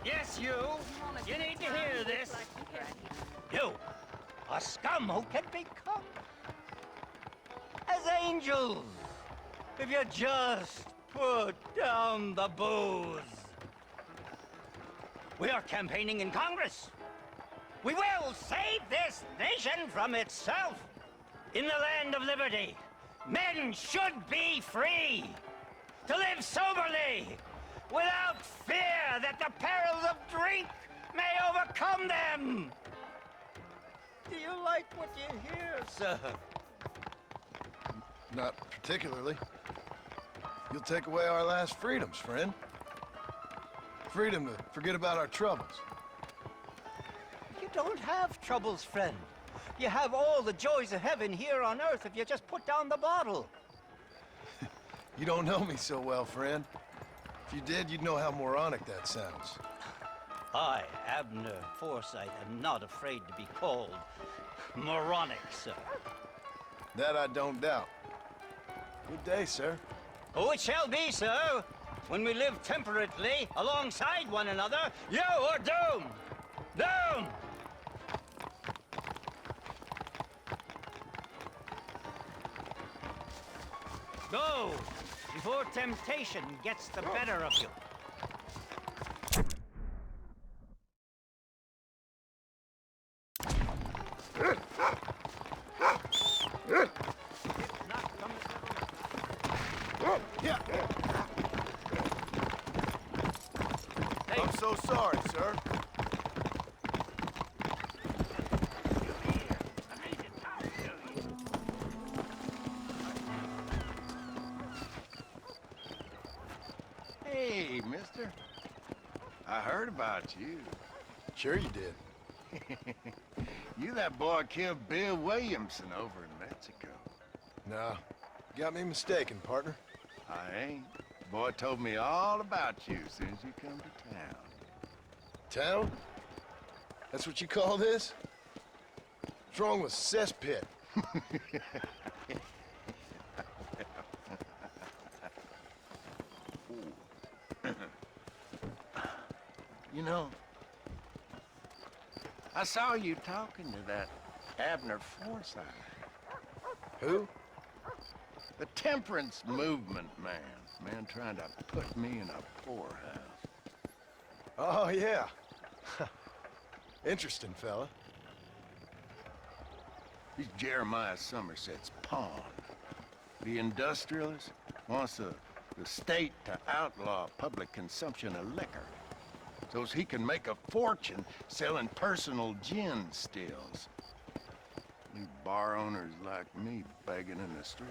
Yes, you. You need to hear this. You, a scum who can become as angels if you just put down the booze. We are campaigning in Congress. We will save this nation from itself. In the land of liberty, men should be free to live soberly, without fear that the perils of drink may overcome them. Do you like what you hear, sir? Not particularly. You'll take away our last freedoms, friend. Freedom to forget about our troubles. You don't have troubles, friend. You have all the joys of heaven here on earth if you just put down the bottle. You don't know me so well, friend. If you did, you'd know how moronic that sounds. I, Abner Forsyth, am not afraid to be called moronic, sir. That I don't doubt. Good day, sir. Oh, it shall be, sir. When we live temperately alongside one another, you are doomed! Doomed! Go, before temptation gets the better of you. Yeah. I'm so sorry, sir. Hey, mister. I heard about you. Sure you did. You that boy killed Bill Williamson over in Mexico. No, you got me mistaken, partner. I ain't. Boy told me all about you as soon as you come to town. Town? That's what you call this? What's wrong with cesspit? You know, I saw you talking to that Abner Forsyth. Who? The temperance movement man. Man trying to put me in a poorhouse. Oh, yeah. Interesting fella. He's Jeremiah Somerset's pawn. The industrialist wants the state to outlaw public consumption of liquor, so he can make a fortune selling personal gin stills. Leave bar owners like me begging in the street.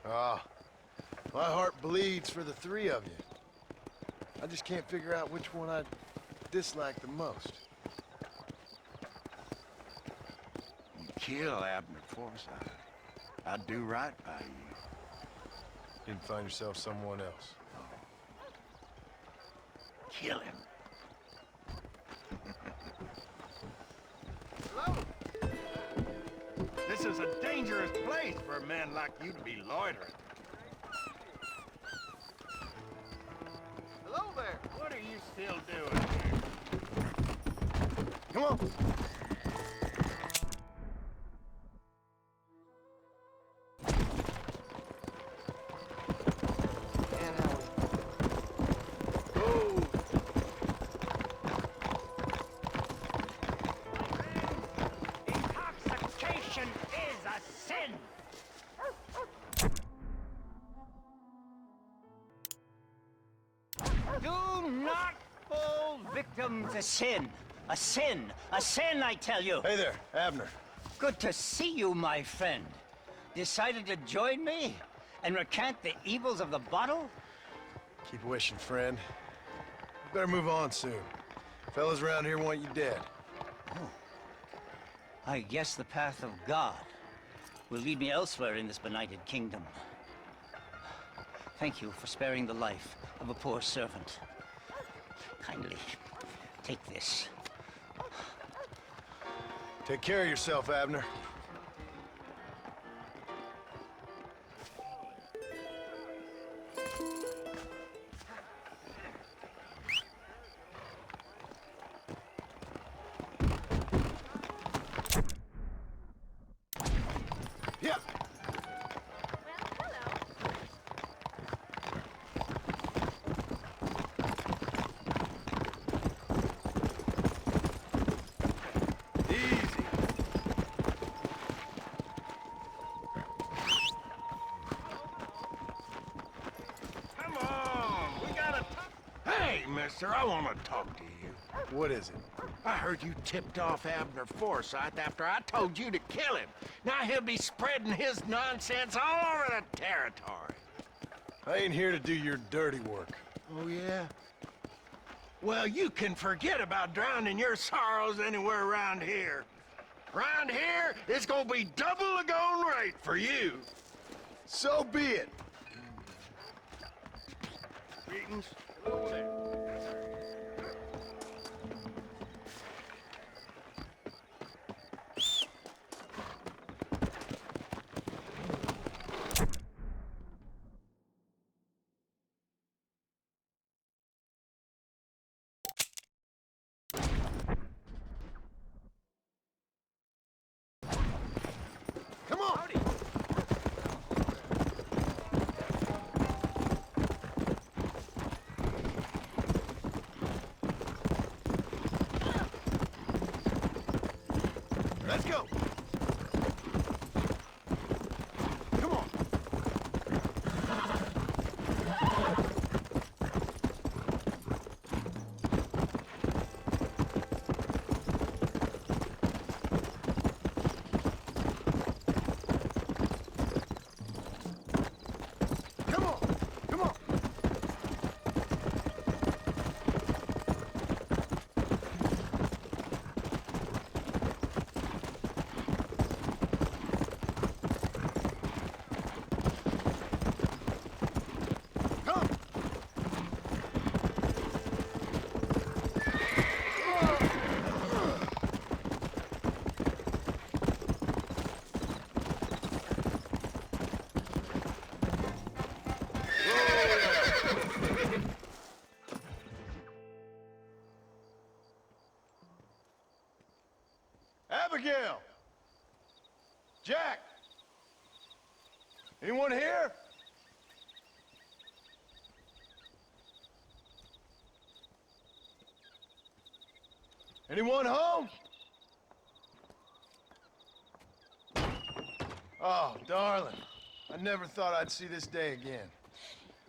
Ah, my heart bleeds for the three of you. I just can't figure out which one I dislike the most. You kill Abner Forsyth, I'd do right by you. Didn't find yourself someone else. Kill him. Hello? This is a dangerous place for a man like you to be loitering. Hello there. What are you still doing here? Come on. Intoxication is a sin! Do not fall victim to sin. A sin. A sin, I tell you. Hey there, Abner. Good to see you, my friend. Decided to join me and recant the evils of the bottle? Keep wishing, friend. You better move on soon. Fellas around here want you dead. Oh. I guess the path of God will lead me elsewhere in this benighted kingdom. Thank you for sparing the life of a poor servant. Kindly take this. Take care of yourself, Abner. mister, I want to talk to you. What is it? I heard you tipped off Abner Forsyth after I told you to kill him. Now he'll be spreading his nonsense all over the territory. I ain't here to do your dirty work. Oh, yeah? Well, you can forget about drowning your sorrows anywhere around here. Around here, it's gonna be double the going rate for you. So be it. Greetings. Over there. Come on. Let's go. Come on. Come on. Come on. Come. Abigail! Jack! Anyone here? Anyone home? Oh, darling. I never thought I'd see this day again.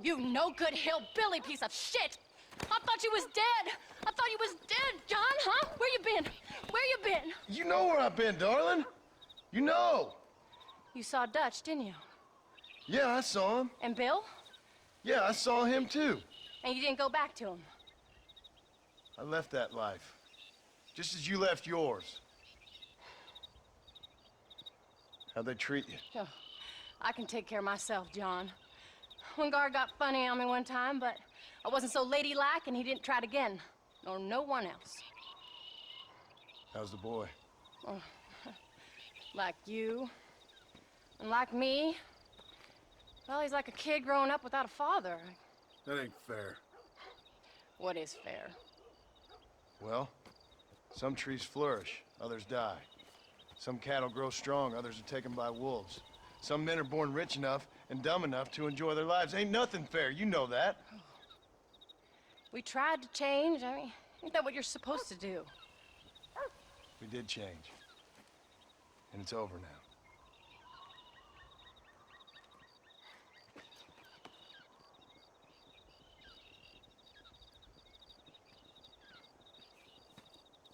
You no good hillbilly piece of shit! I thought you was dead! I thought you was dead, John, huh? Where you been? Where you been? You know where I've been, darling. You know. You saw Dutch, didn't you? Yeah, I saw him. And Bill? Yeah, I saw him too. And you didn't go back to him? I left that life. Just as you left yours. How'd they treat you? Oh, I can take care of myself, John. One guard got funny on me one time, but I wasn't so ladylike and he didn't try it again. Nor no one else. How's the boy? Like you. And like me. Well, he's like a kid growing up without a father. That ain't fair. What is fair? Well, some trees flourish, others die. Some cattle grow strong, others are taken by wolves. Some men are born rich enough and dumb enough to enjoy their lives. Ain't nothing fair, you know that. We tried to change. I mean, ain't that what you're supposed to do? We did change. And it's over now.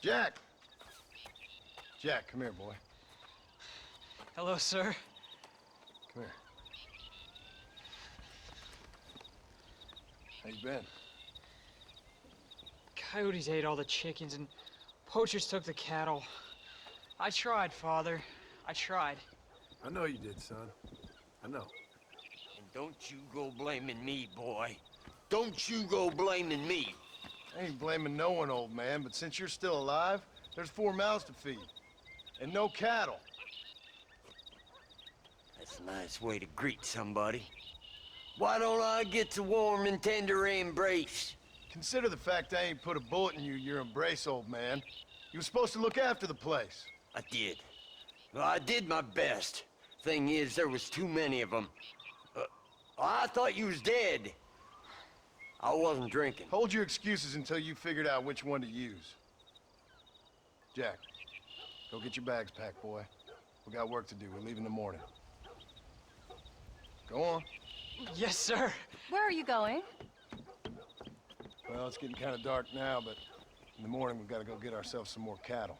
Jack! Jack, come here, boy. Hello, sir. Come here. How you been? Coyotes ate all the chickens and poachers took the cattle. I tried, Father. I tried. I know you did, son. I know. And don't you go blaming me, boy. Don't you go blaming me. I ain't blaming no one, old man, but since you're still alive, there's 4 mouths to feed. And no cattle. That's a nice way to greet somebody. Why don't I get the warm and tender embrace? Consider the fact I ain't put a bullet in your embrace, old man. You were supposed to look after the place. I did. Well, I did my best. Thing is, there was too many of them. I thought you was dead. I wasn't drinking. Hold your excuses until you figured out which one to use. Jack, go get your bags packed, boy. We got work to do. We're leaving in the morning. Go on. Yes, sir. Where are you going? Well, it's getting kind of dark now, but in the morning we've got to go get ourselves some more cattle.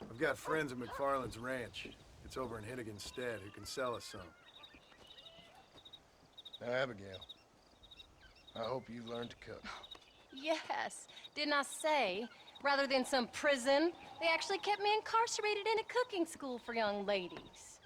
I've got friends at McFarland's ranch. It's over in Hennigan's stead who can sell us some. Now, Abigail, I hope you learned to cook. Yes, didn't I say? Rather than some prison, they actually kept me incarcerated in a cooking school for young ladies.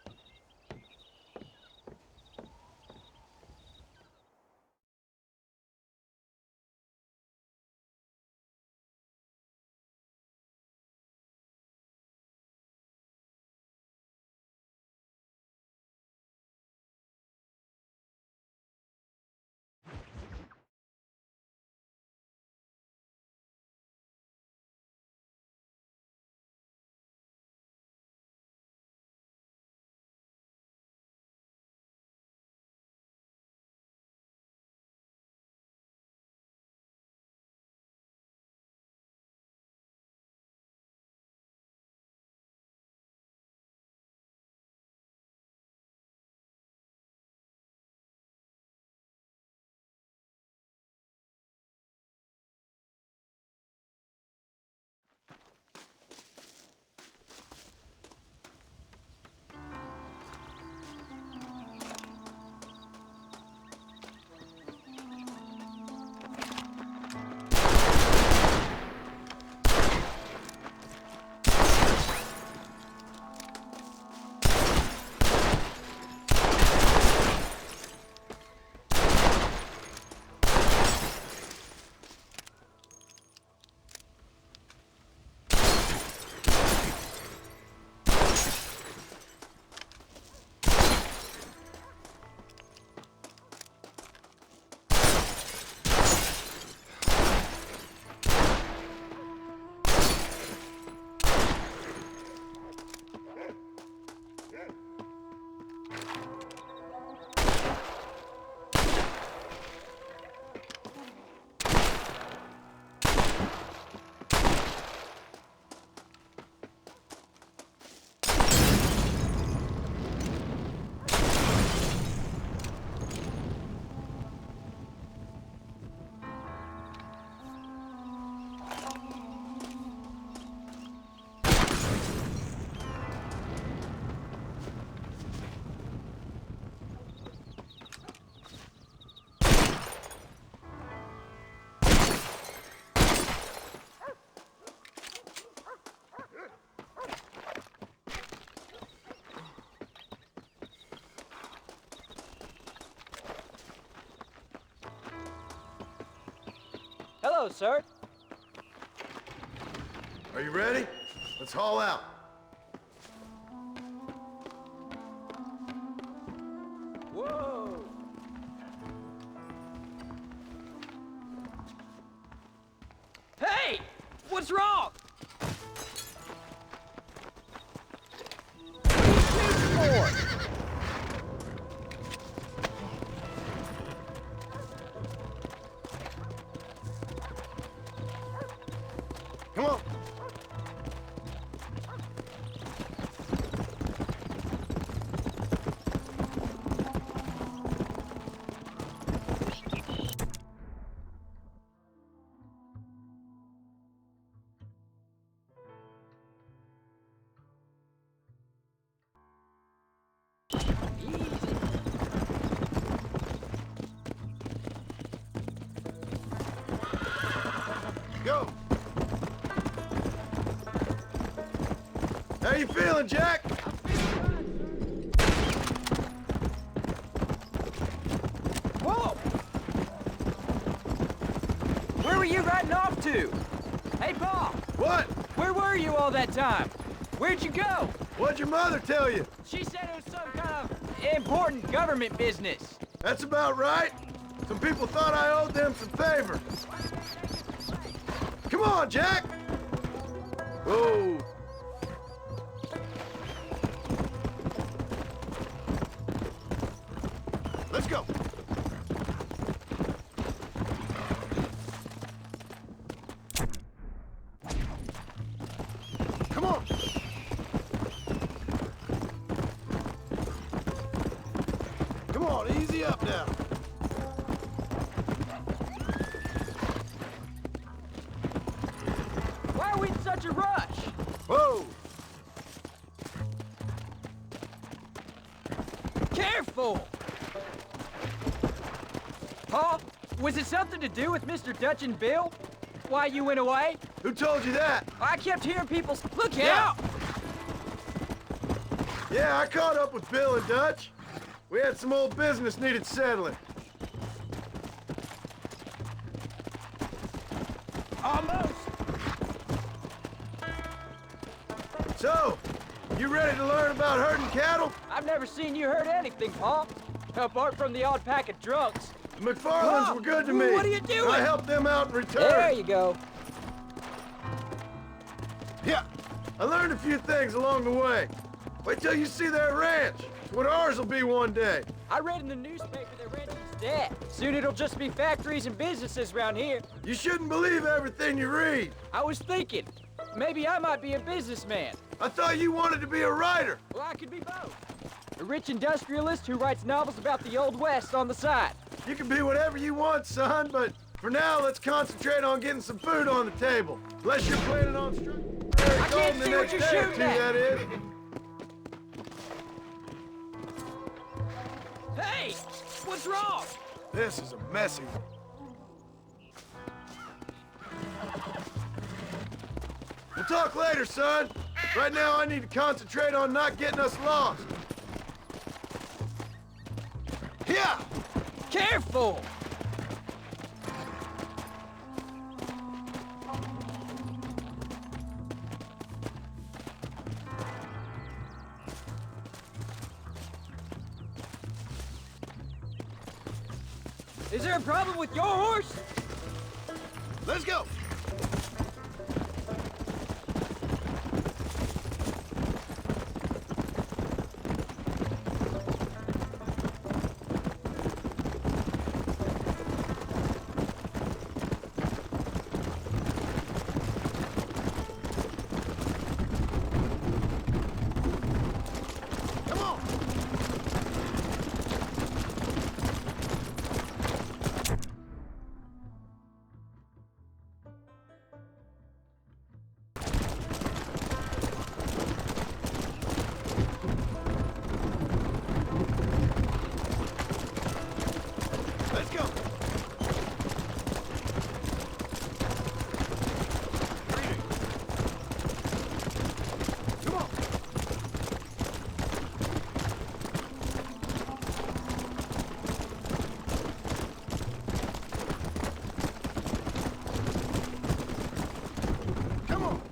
Hello, sir. Are you ready? Let's haul out. Whoa! Hey! What's wrong? What are you shooting for? Come on. Go. How you feeling, Jack? Whoa! Where were you riding off to? Hey, Paul! What? Where were you all that time? Where'd you go? What'd your mother tell you? She said it was some kind of important government business. That's about right. Some people thought I owed them some favor. Come on, Jack! Whoa! Let's go! Come on! Come on, easy up now. such a rush? Whoa! Careful! Pa, was it something to do with Mr. Dutch and Bill? Why you went away? Who told you that? I kept hearing people... Look Yeah. out! Yeah, I caught up with Bill and Dutch. We had some old business needed settling. Almost! So, you ready to learn about herding cattle? I've never seen you hurt anything, Pa. Apart from the odd pack of drunks. The McFarlands Pa, were good to me. what are you doing? I helped them out in return. There you go. Yeah, I learned a few things along the way. Wait till you see their ranch. It's what ours will be one day. I read in the newspaper that ranching's dead. Soon it'll just be factories and businesses around here. You shouldn't believe everything you read. I was thinking, maybe I might be a businessman. I thought you wanted to be a writer. Well, I could be both. A rich industrialist who writes novels about the Old West on the side. You can be whatever you want, son, but for now, let's concentrate on getting some food on the table. Unless you're planning on striking I can't see what you're shooting at. that is. Hey! What's wrong? This is a messy one. We'll talk later, son. Right now, I need to concentrate on not getting us lost. Yeah! Careful! Is there a problem with your horse? Let's go! Come on! Let's go! Come on! Come on!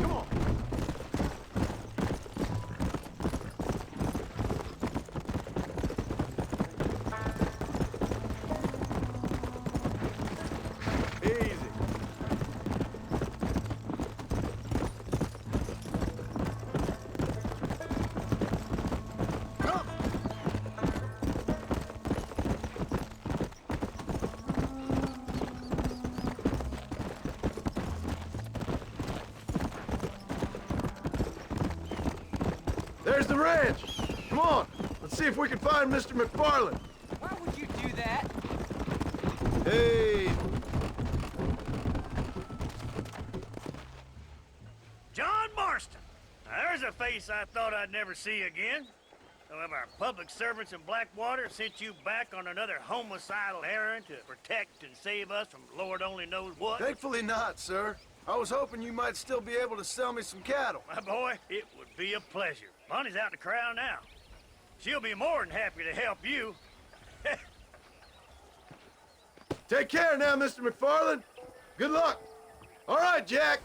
Come on! Easy. Come. There's the ranch. Come on. Let's see if we can find Mr. McFarland. Why would you do that? Hey. John Marston. Now, there's a face I thought I'd never see again. Some of our public servants in Blackwater sent you back on another homicidal errand to protect and save us from Lord only knows what. Thankfully not, sir. I was hoping you might still be able to sell me some cattle. My boy, it would be a pleasure. Bonnie's out in the crowd now. She'll be more than happy to help you. Take care now, Mr. McFarland. Good luck. All right, Jack.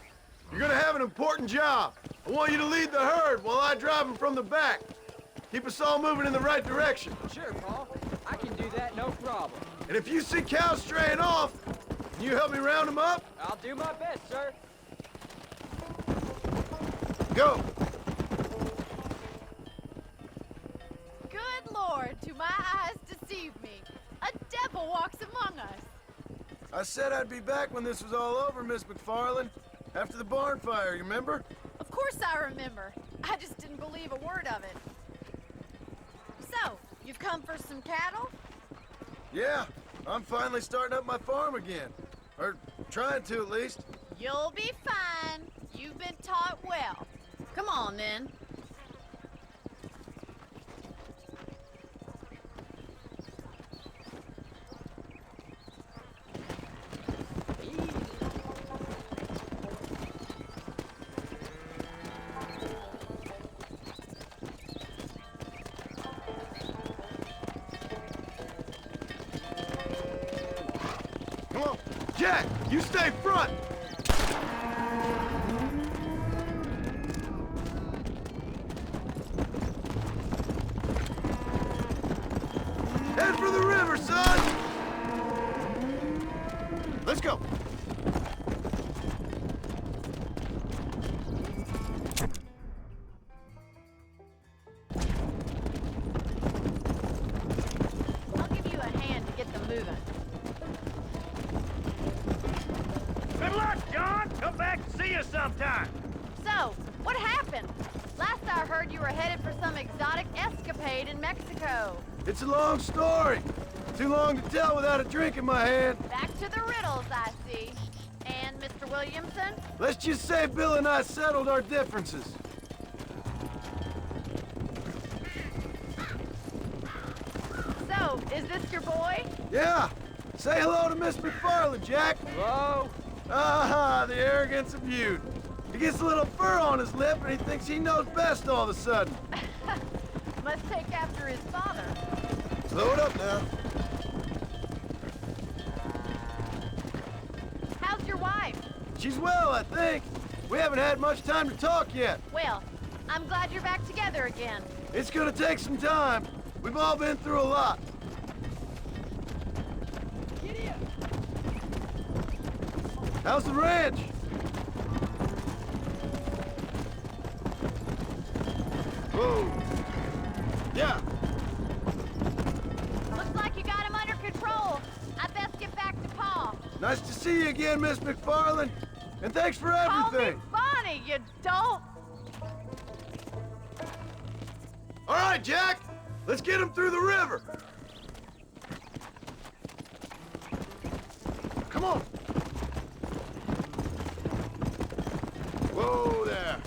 You're gonna have an important job. I want you to lead the herd while I drive them from the back. Keep us all moving in the right direction. Sure, Paul. I can do that, no problem. And if you see cows straying off, can you help me round them up? I'll do my best, sir. Go. Good Lord, do my eyes deceive me? A devil walks among us. I said I'd be back when this was all over, Miss McFarland. After the barn fire, you remember? Of course I remember. I just didn't believe a word of it. So, you've come for some cattle? Yeah, I'm finally starting up my farm again. Or trying to, at least. You'll be fine. You've been taught well. Come on, then. Come on. Jack, you stay front! Head for the river, son! Let's go! I'll give you a hand to get them moving. Good luck, John! Come back and see you sometime! So, what happened? Last I heard you were headed for some exotic escapade in Mexico. It's a long story. Too long to tell without a drink in my hand. Back to the riddles, I see. And Mr. Williamson? Let's just say Bill and I settled our differences. So, is this your boy? Yeah. Say hello to Miss McFarland, Jack. Hello? Ah, the arrogance of youth. He gets a little fur on his lip and he thinks he knows best all of a sudden. Must take after his father. Slow it up now. How's your wife? She's well, I think. We haven't had much time to talk yet. Well, I'm glad you're back together again. It's gonna take some time. We've all been through a lot. How's the ranch? Whoa. Yeah. Looks like you got him under control. I best get back to Pa. Nice to see you again, Miss McFarland. And thanks for Call me everything. Bonnie, you dolt. All right, Jack. Let's get him through the river. Come on. Whoa there.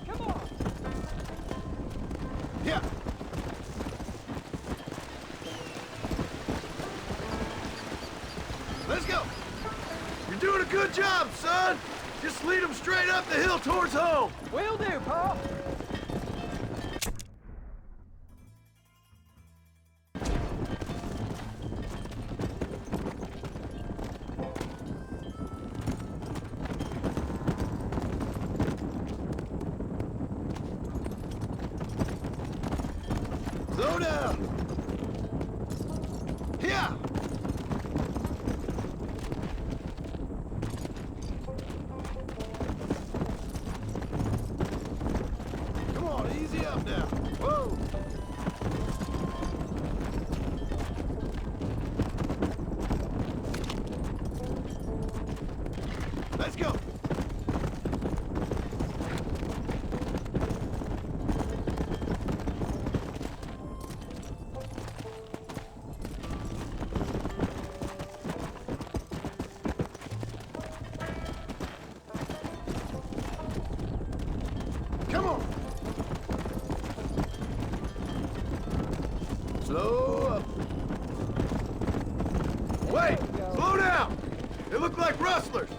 Come on! Yeah. Let's go. You're doing a good job, son. Just lead them straight up the hill towards home. Will do, Pa! Slow down. Yeah. Come on, easy up now. Whoa. Let's go. Come on. Slow up. Wait! Slow down! They look like rustlers.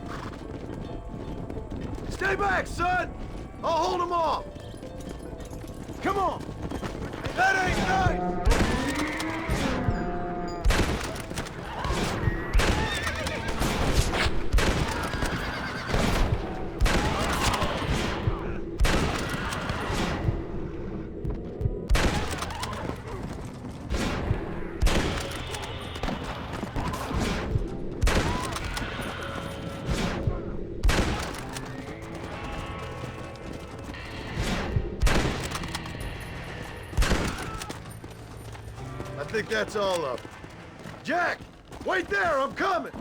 Stay back, son! I'll hold them off. Come on! That ain't right! I think that's all up. Jack! Wait there, I'm coming!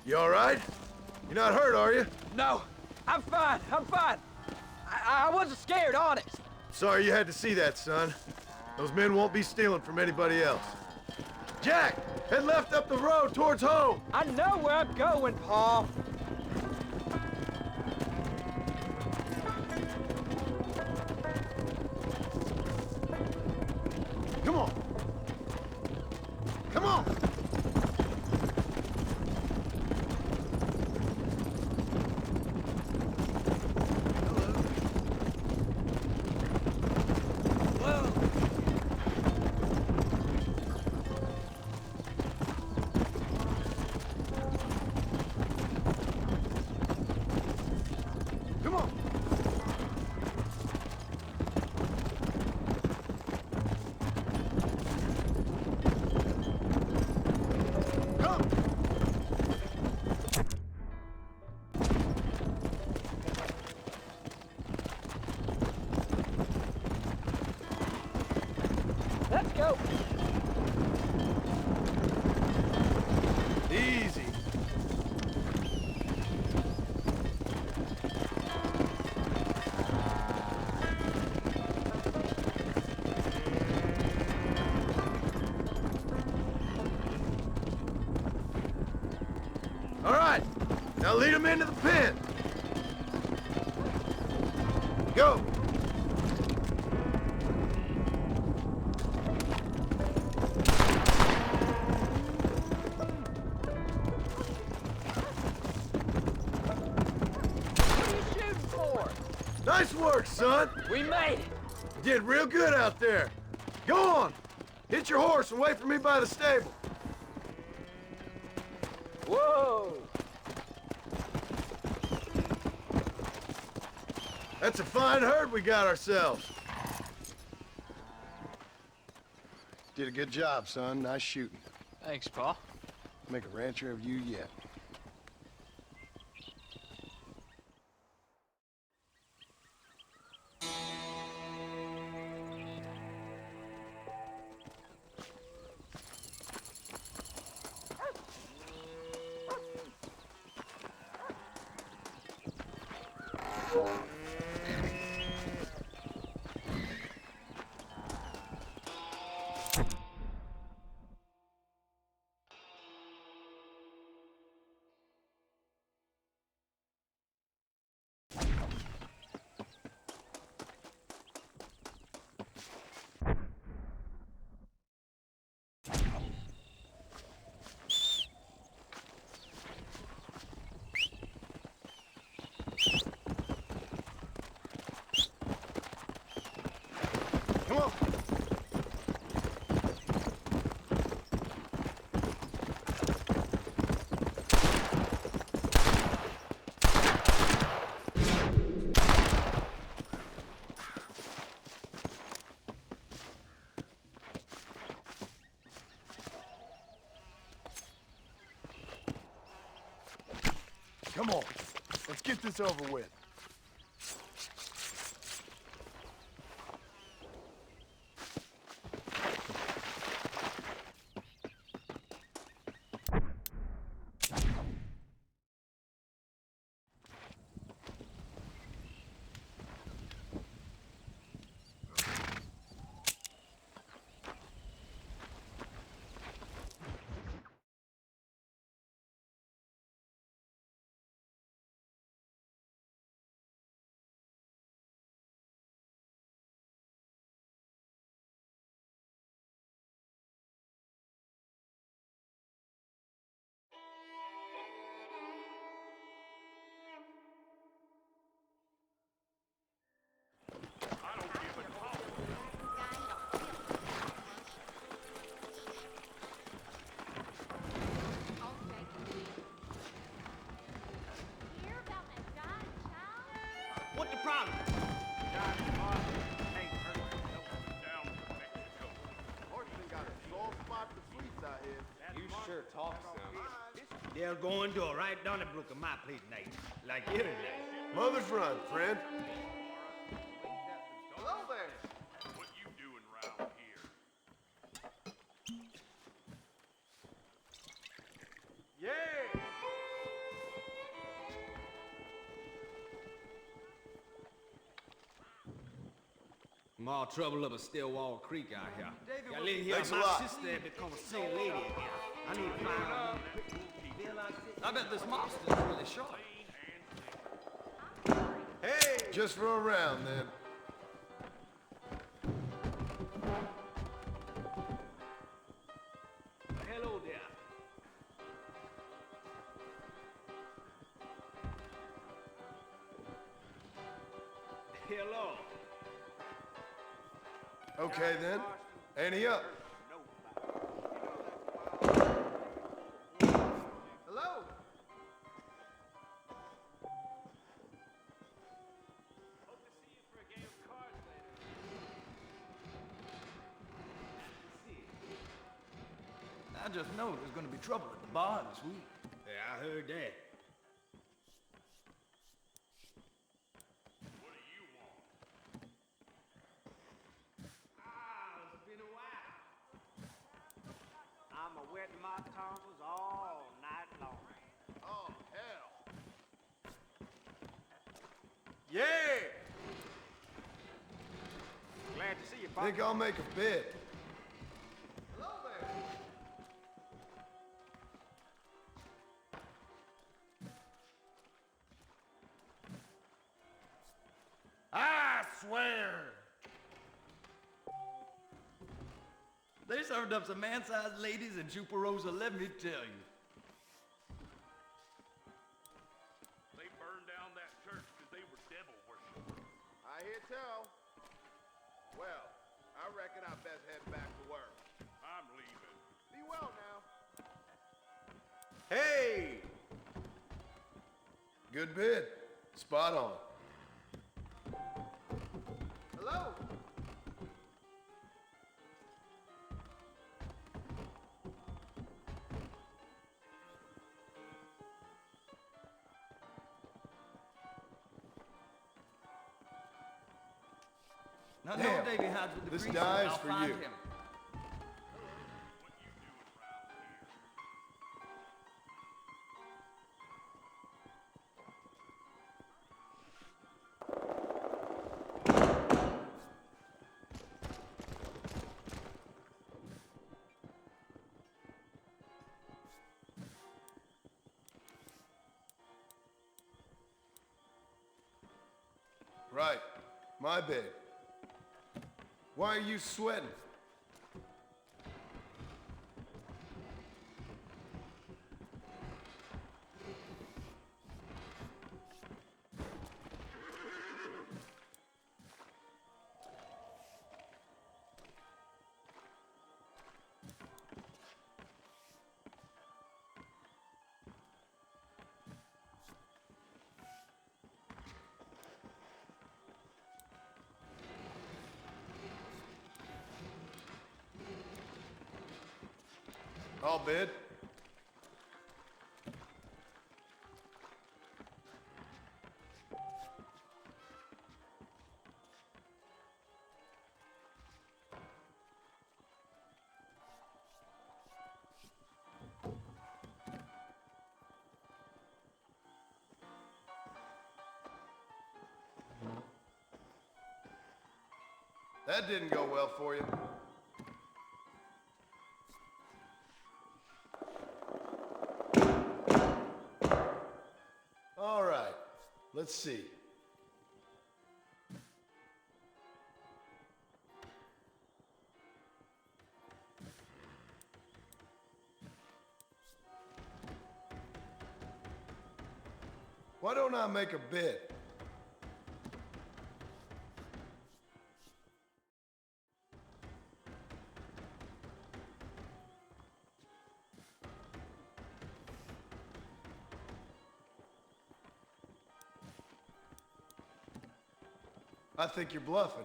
You all right? You're not hurt, are you? No, I'm fine, I'm fine. I wasn't scared, honest. Sorry you had to see that, son. Those men won't be stealing from anybody else. Jack! Head left up the road towards home! I know where I'm going, Paul. Come on! Come on! Come on! Come! Let's go. Easy. All right, now lead them into the pen. Go. What are you shooting for? Nice work, son. We made it. You did real good out there. Go on. Hit your horse and wait for me by the stable. Whoa. That's a fine herd we got ourselves. Did a good job, son. Nice shooting. Thanks, Pa. Make a rancher of you yet. Come on. Come on. Let's get this over with. What the problem? They're going to a right down the brook of my place night, like every night. Mother's run, friend. Hello there. What you doing round here? Yeah. more trouble up a Stillwell Creek out here. Y'all in here, Thanks a my lot. sister had become a single lady again. I need to find out. I bet this monster's really sharp. Hey! Just for a round, then. Hello there. Hello. Okay, then. Ante up. Hello? I just know there's gonna be trouble at the bar this week. Yeah, I heard that. What do you want? It's been a while. I'm wetting my tonsils all night long. Oh, hell. Yeah! Glad to see you, Think I'll make a bid. Hello there. I swear. They served up some man-sized ladies and Chuparosa, let me tell you. They burned down that church because they were devil worshippers. I hear tell. Well, I reckon I best head back to work. I'm leaving. Be well now. Hey! Good bid. Spot on. Hello? Now, Damn. no Davy hides with the This greasers, die is I'll for find you. him. Right. My bid. Why are you sweating? I'll bid. That didn't go well for you. All right, let's see. Why don't I make a bid? I think you're bluffing.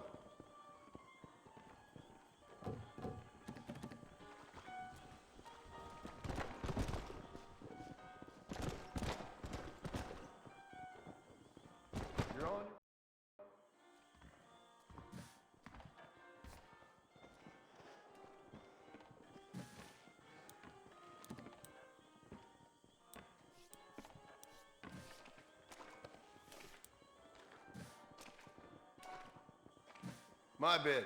You're on. My bid.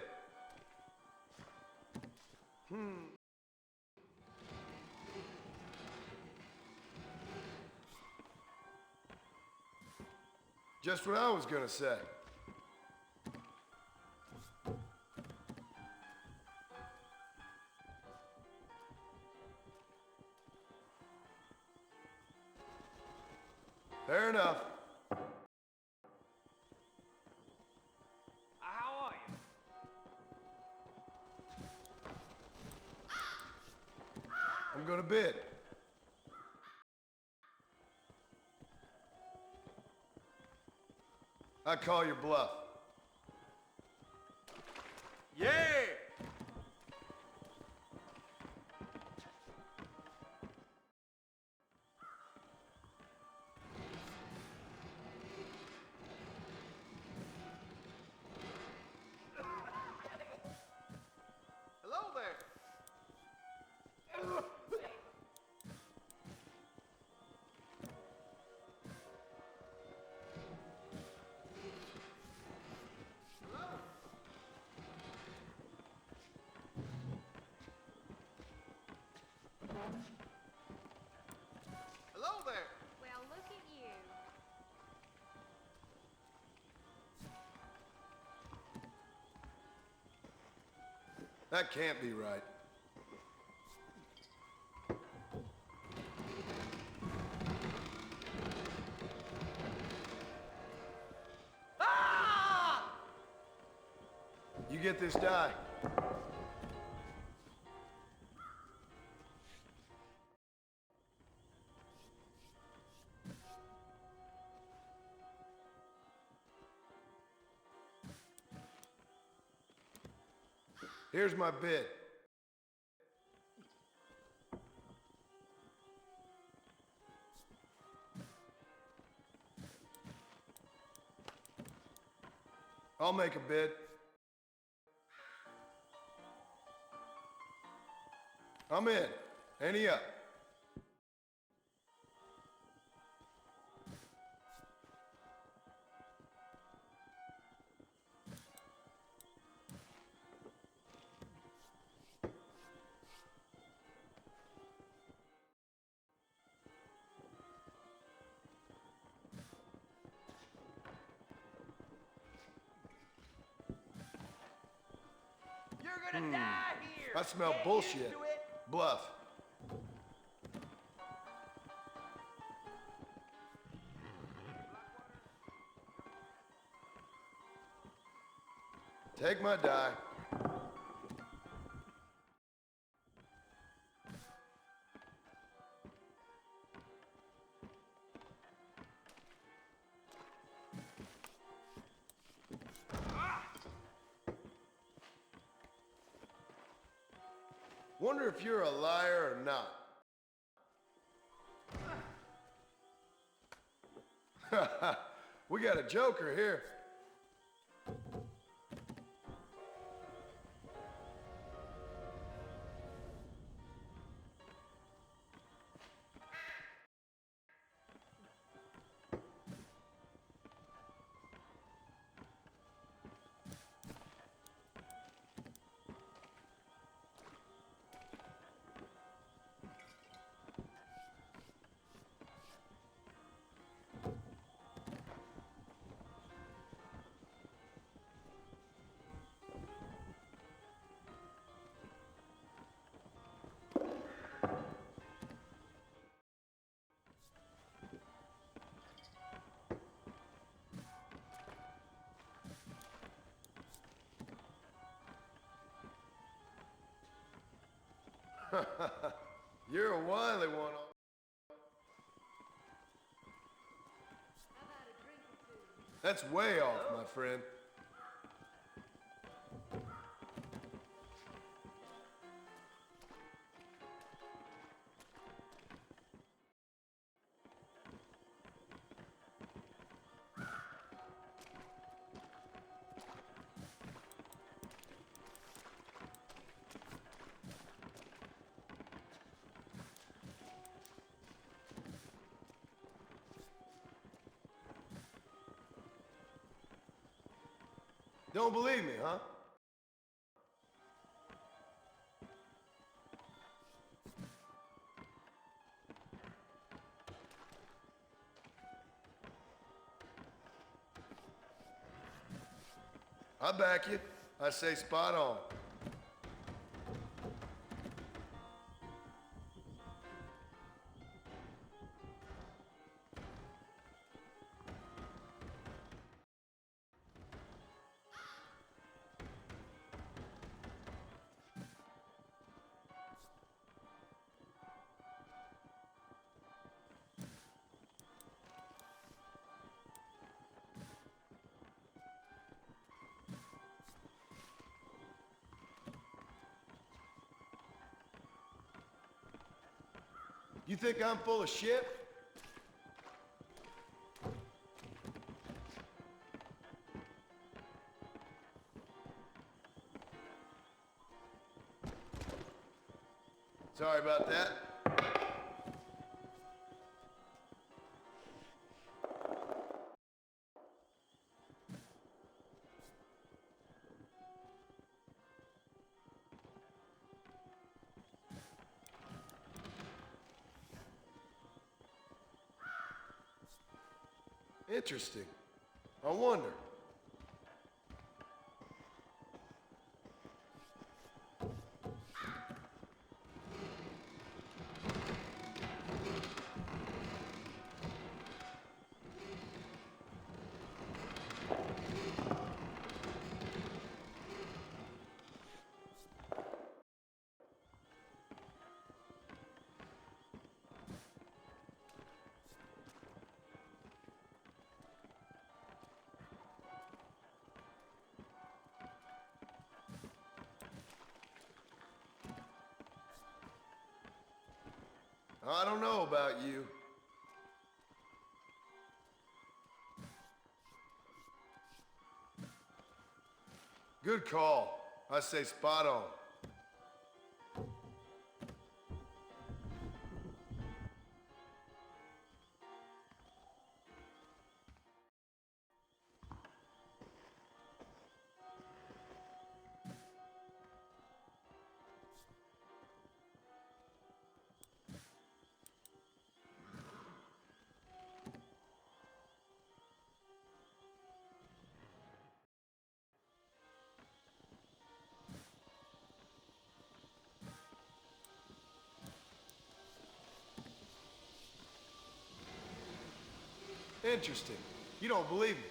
Just what I was gonna say. Fair enough. How are you? I'm gonna bid. I call your bluff. Yeah! Hello there. Hello there. Well, look at you. That can't be right. You get this die. Here's my bid. I'll make a bid. I'm in. Ante up. You're gonna die here. I smell Get bullshit. used to it. Bluff. Take my die. Wonder if you're a liar or not. We got a joker here. You're a wily one. That's way off, my friend. Don't believe me, huh? I back you. I say spot on. You think I'm full of shit? Sorry about that. Interesting. I wonder. I don't know about you. Good call. I say spot on. Interesting. You don't believe me.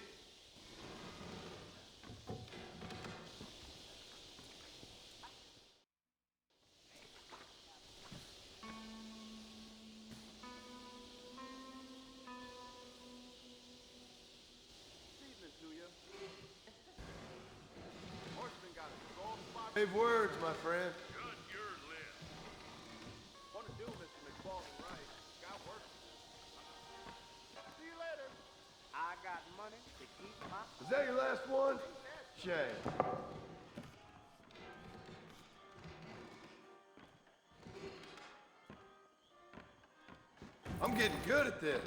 Brave words, my friend. Just your list. Want to do, Mr. McFarland, right? Got work. See you later. I got money to keep my... Is that your last one? Shame. I'm getting good at this.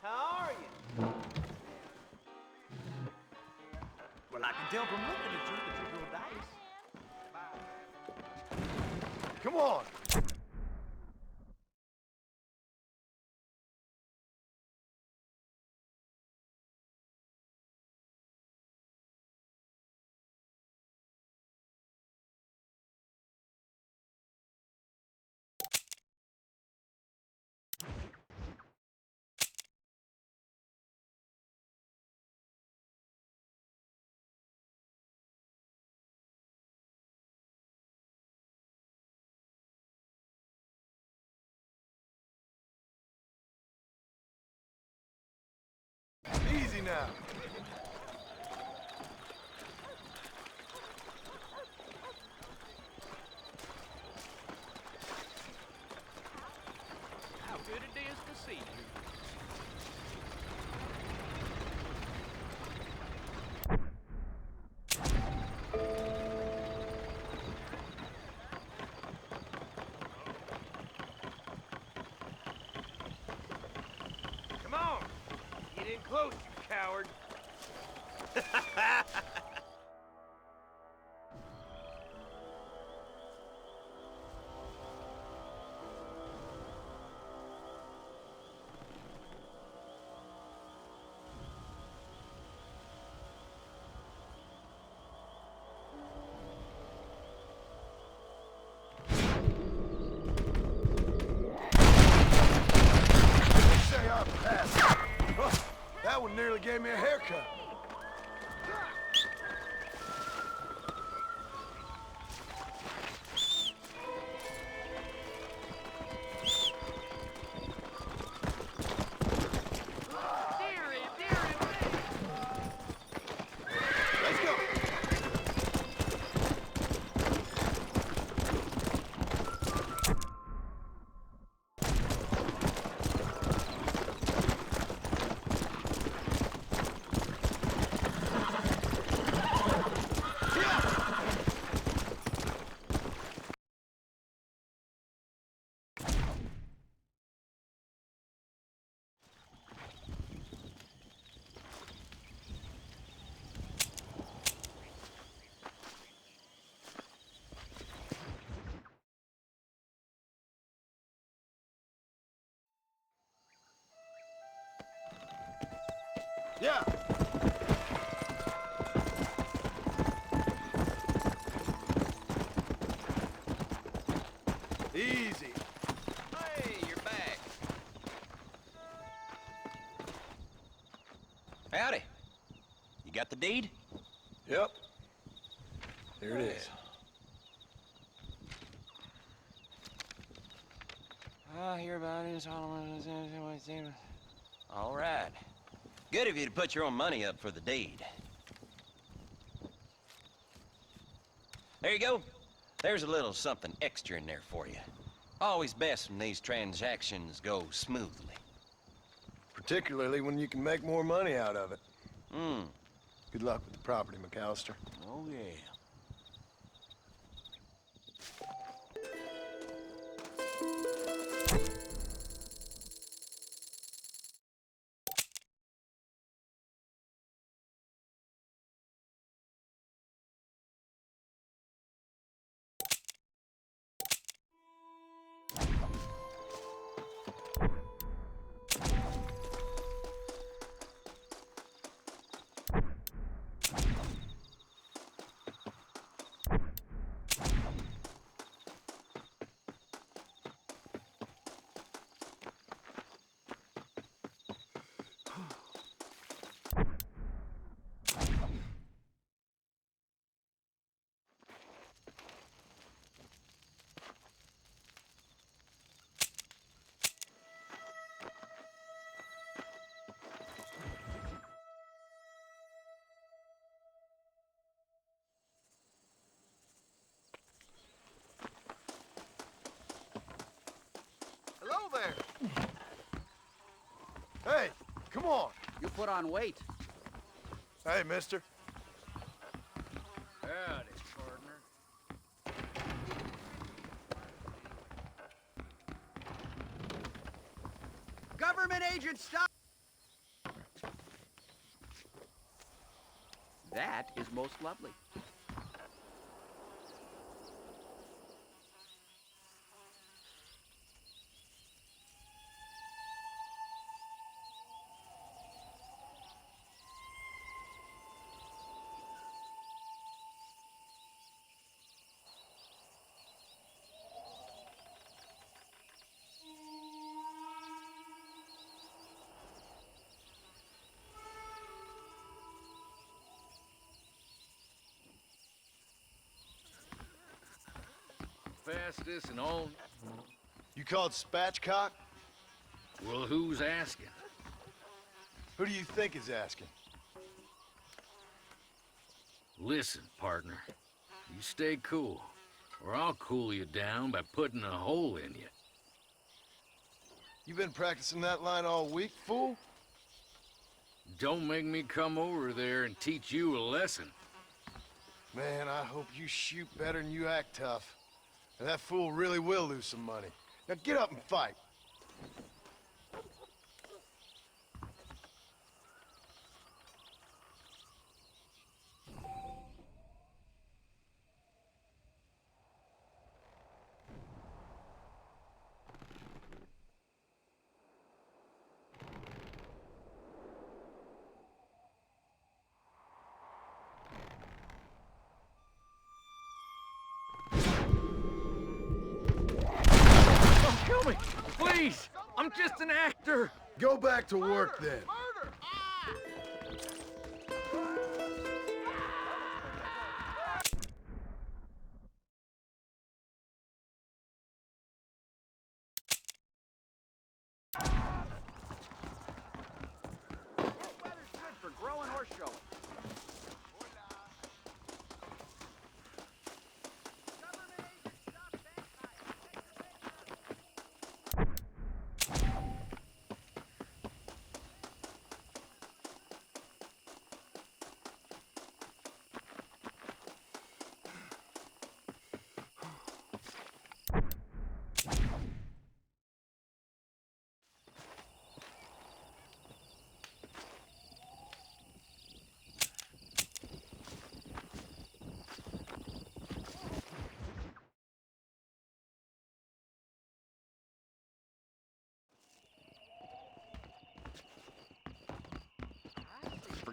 How are you? Well, I can tell from looking at you that you roll dice. Come on. Easy now. How good it is to see you. Come on! Get in close, you coward! nearly gave me a haircut. Let's go. Yeah. Easy. Hey, you're back. Howdy. You got the deed? Yep. Here it is. I hear about it. All right. Good of you to put your own money up for the deed. There you go. There's a little something extra in there for you. Always best when these transactions go smoothly. Particularly when you can make more money out of it. Good luck with the property, McAllister. Oh, yeah. Hello there. Hey, come on. You put on weight. Hey, mister. Howdy, partner. Government agent, stop! That is most lovely. Fastest and all. You called Spatchcock? Well, who's asking? Who do you think is asking? Listen, partner. You stay cool, or I'll cool you down by putting a hole in you. You been practicing that line all week, fool? Don't make me come over there and teach you a lesson. Man, I hope you shoot better than you act tough. And that fool really will lose some money. Now get up and fight. Kill me, please! I'm just an actor! Go back to work then.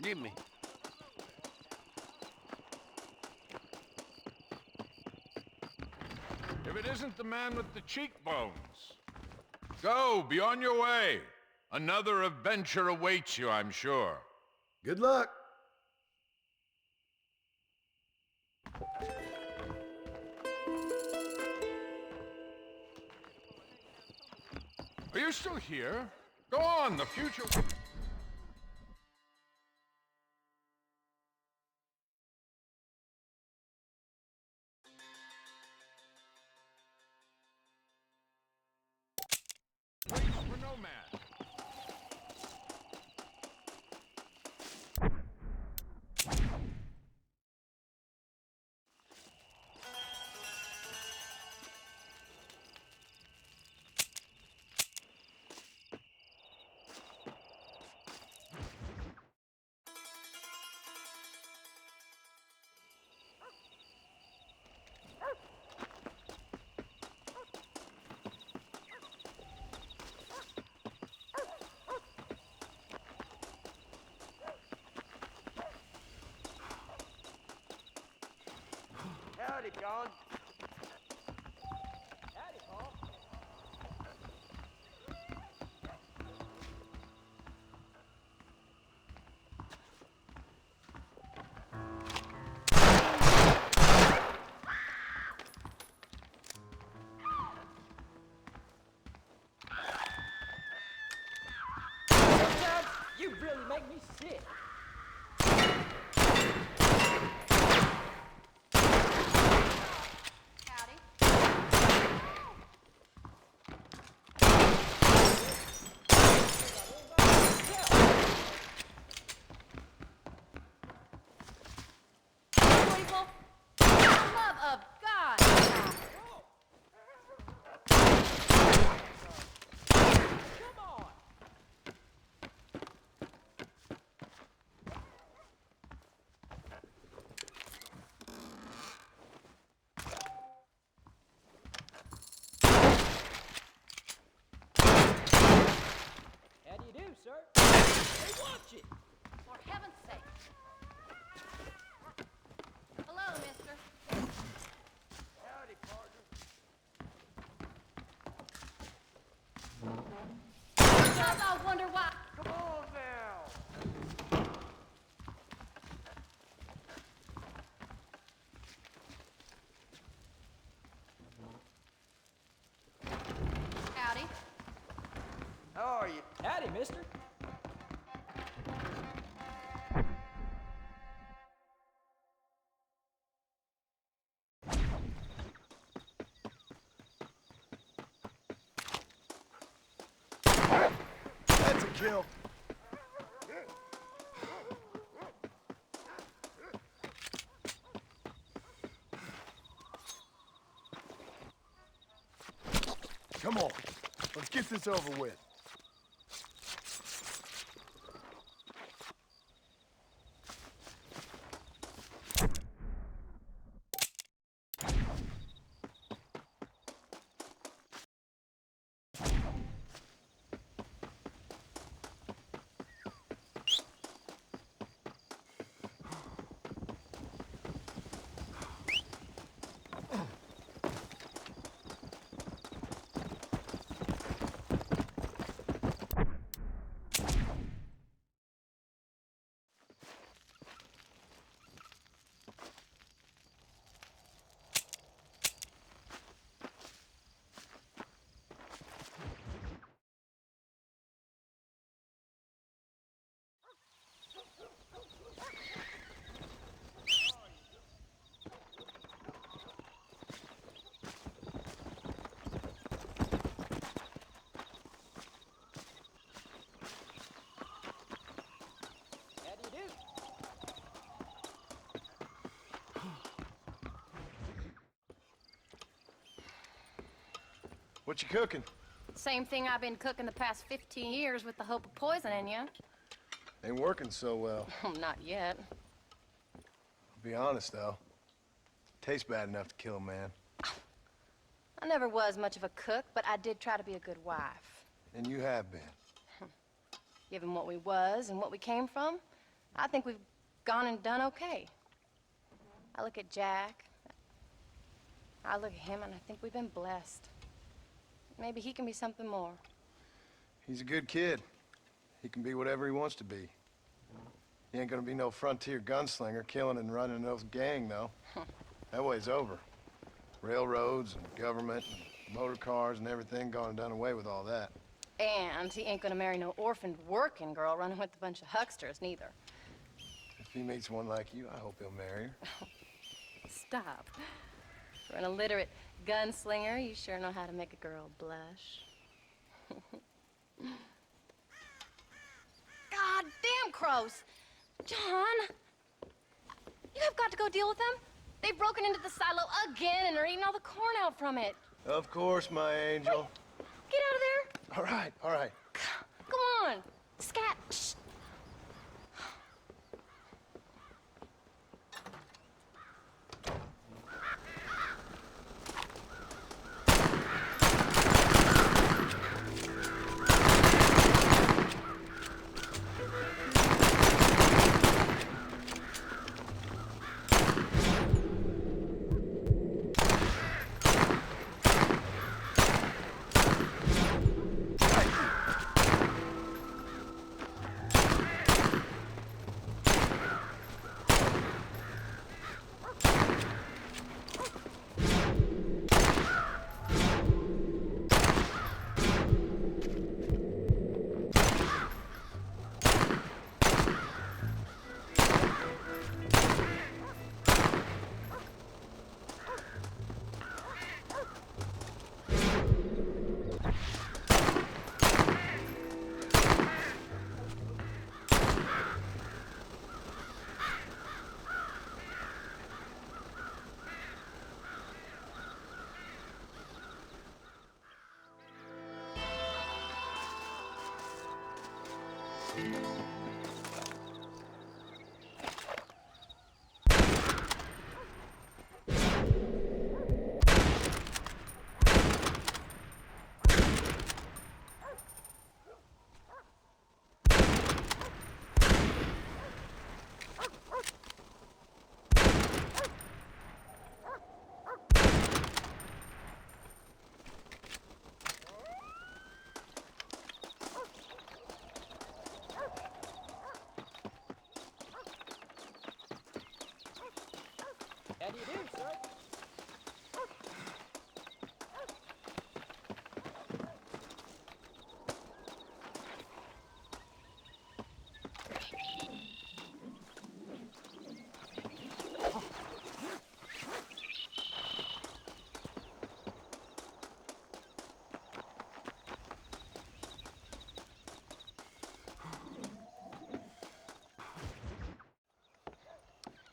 Forgive me. If it isn't the man with the cheekbones. Go, be on your way. Another adventure awaits you, I'm sure. Good luck. Are you still here? Go on, the future... waits for no man. Howdy, John. Howdy, Paul. Sometimes you really make me sick. People, for the love of God! Come on. How do you do, sir? Hey, watch it. For heaven's sake. Hello, mister. Howdy, partner. Sometimes I wonder why. Come on now. Howdy. How are you? Howdy, mister. That's a kill. Come on, let's get this over with. How do you do? What you cooking? Same thing I've been cooking the past 15 years with the hope of poisoning you. Ain't working so well. Not yet. I'll be honest, though. Tastes bad enough to kill a man. I never was much of a cook, but I did try to be a good wife. And you have been. Given what we was and what we came from, I think we've gone and done okay. I look at Jack. I look at him, and I think we've been blessed. Maybe he can be something more. He's a good kid. He can be whatever he wants to be. He ain't gonna be no frontier gunslinger killing and running no gang, though. That way's over. Railroads and government and motor cars and everything gone and done away with all that. And he ain't gonna marry no orphaned working girl running with a bunch of hucksters, neither. If he meets one like you, I hope he'll marry her. Stop. For an illiterate gunslinger, you sure know how to make a girl blush. God damn crows! John! You have got to go deal with them. They've broken into the silo again and are eating all the corn out from it. Of course, my angel. Wait, get out of there. All right, all right. Come on. Scat. Shh. How do you do, sir?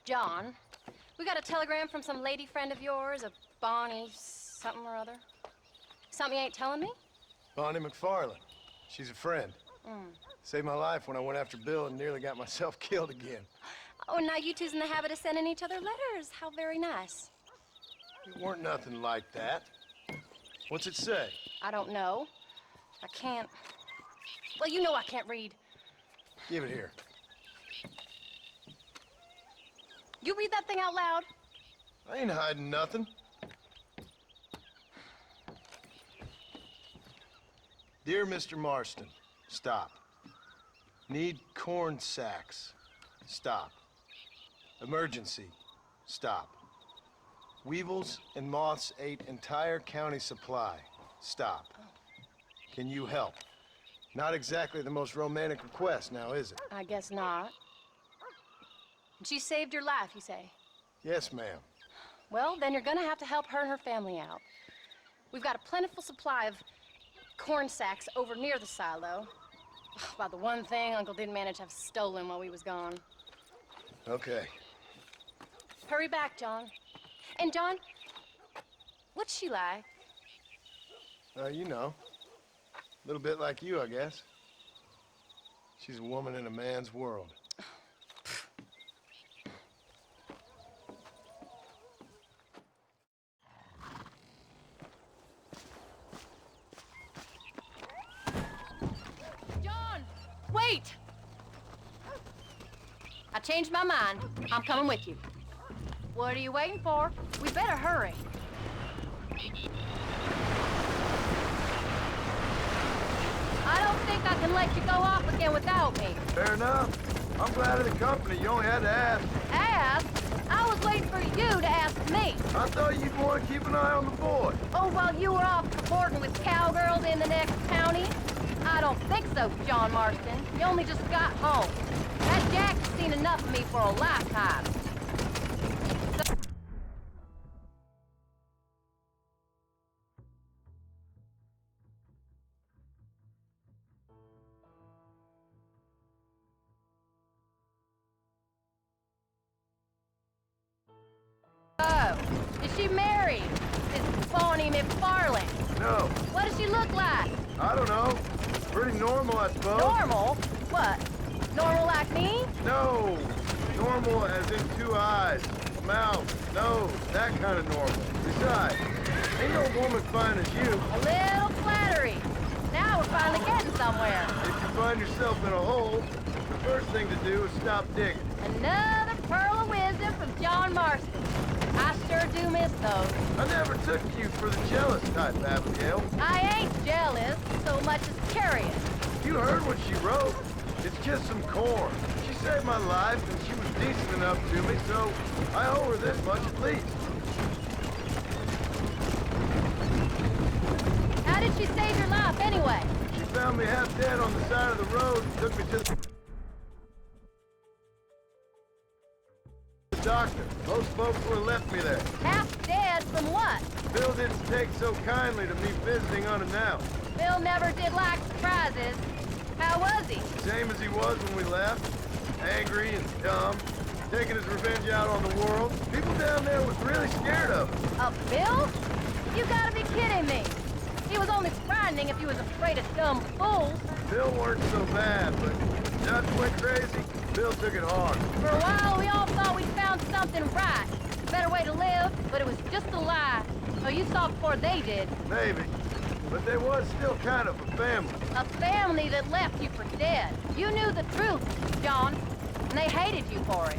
John, we got a telegram from some lady friend of yours, a Bonnie something or other. Something you ain't telling me? Bonnie McFarland. She's a friend. Saved my life when I went after Bill and nearly got myself killed again. Oh, now you two's in the habit of sending each other letters. How very nice. It weren't nothing like that. What's it say? I don't know. I can't. Well, you know I can't read. Give it here. You read that thing out loud? I ain't hiding nothing. Dear Mr. Marston, stop. Need corn sacks. Stop. Emergency. Stop. Weevils and moths ate entire county supply. Stop. Can you help? Not exactly the most romantic request now, is it? I guess not. She saved your life, you say? Yes, ma'am. Well, then you're gonna have to help her and her family out. We've got a plentiful supply of corn sacks over near the silo. About the one thing Uncle didn't manage to have stolen while we was gone. Okay. Hurry back, John. And John, what's she like? You know. A little bit like you, I guess. She's a woman in a man's world. John, wait! changed my mind. I'm coming with you. What are you waiting for? We better hurry. I don't think I can let you go off again without me. Fair enough. I'm glad of the company. You only had to ask. Ask? I was waiting for you to ask me. I thought you'd want to keep an eye on the boy. Oh, while you were off cavorting with cowgirls in the next county? I don't think so, John Marston. You only just got home. That Jack's seen enough of me for a lifetime. Oh, is she married? Is Bonnie McFarlane? No. What does she look like? I don't know. Pretty normal, I suppose. Normal? What? Normal like me? No. Normal as in 2 eyes, mouth, nose, that kind of normal. Besides, ain't no woman fine as you. A little flattery. Now we're finally getting somewhere. If you find yourself in a hole, the first thing to do is stop digging. Another pearl of wisdom from John Marston. I sure do miss those. I never took you for the jealous type, Abigail. I ain't jealous so much as curious. You heard what she wrote. It's just some corn. She saved my life, and she was decent enough to me, so I owe her this much at least. How did she save your life anyway? She found me half dead on the side of the road and took me to the doctor. Most folks would have left me there. Half dead from what? Bill didn't take so kindly to me visiting unannounced. Bill never did like surprises. How was he? Same as he was when we left. Angry and dumb. Taking his revenge out on the world. People down there was really scared of him. Of Bill? You gotta be kidding me. He was only frightening if he was afraid of dumb fools. Bill weren't so bad, but Dutch went crazy. Bill took it hard. For a while, we all thought we'd found something right. A better way to live, but it was just a lie. Oh, you saw before they did. Maybe. But they was still kind of a family. A family that left you for dead. You knew the truth, John, and they hated you for it.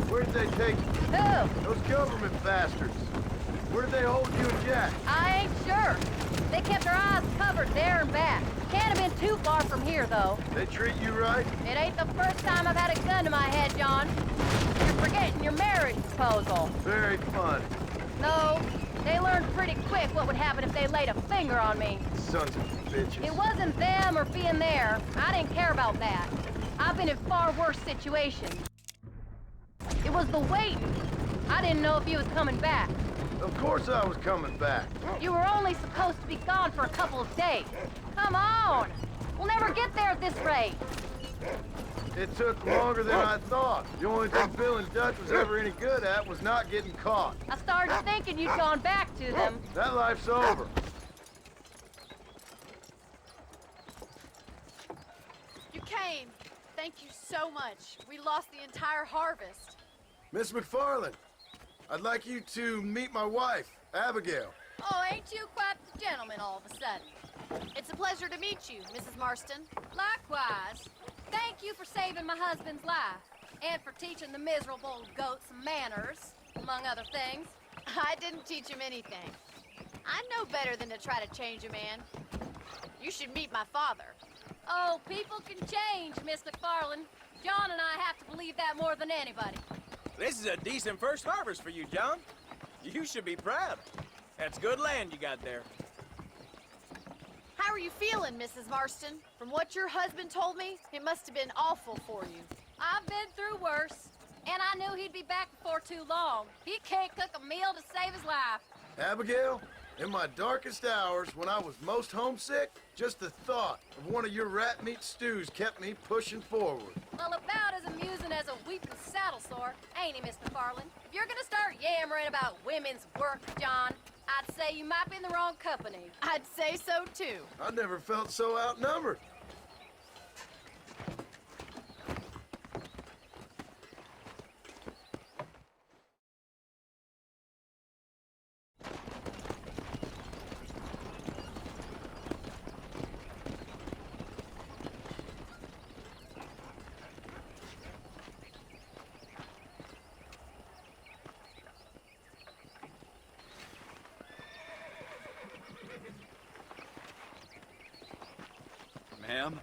Where'd they take you? Who? Those government bastards. Where did they hold you and Jack? I ain't sure. They kept their eyes covered there and back. Can't have been too far from here, though. They treat you right? It ain't the first time I've had a gun to my head, John. You're forgetting your marriage proposal. Very fun. No, they learned pretty quick what would happen if they laid a finger on me. Sons of bitches. It wasn't them or being there. I didn't care about that. I've been in far worse situations. It was the waiting. I didn't know if you was coming back. Of course I was coming back. You were only supposed to be gone for a couple of days. Come on! We'll never get there at this rate. It took longer than I thought. The only thing Bill and Dutch was ever any good at was not getting caught. I started thinking you'd gone back to them. That life's over. You came. Thank you so much. We lost the entire harvest. Miss McFarlane, I'd like you to meet my wife, Abigail. Oh, ain't you quite the gentleman all of a sudden? It's a pleasure to meet you, Mrs. Marston. Likewise. Thank you for saving my husband's life. And for teaching the miserable goat some manners, among other things. I didn't teach him anything. I know better than to try to change a man. You should meet my father. Oh, people can change, Miss McFarlane. John and I have to believe that more than anybody. This is a decent first harvest for you, John. You should be proud. That's good land you got there. How are you feeling, Mrs. Marston? From what your husband told me, it must have been awful for you. I've been through worse, and I knew he'd be back before too long. He can't cook a meal to save his life. Abigail, in my darkest hours, when I was most homesick, just the thought of one of your rat meat stews kept me pushing forward. Well, about as amusing as a weeping saddle sore, ain't he, Miss McFarlane? If you're gonna start yammering about women's work, John, I'd say you might be in the wrong company. I'd say so, too. I never felt so outnumbered. Ma'am?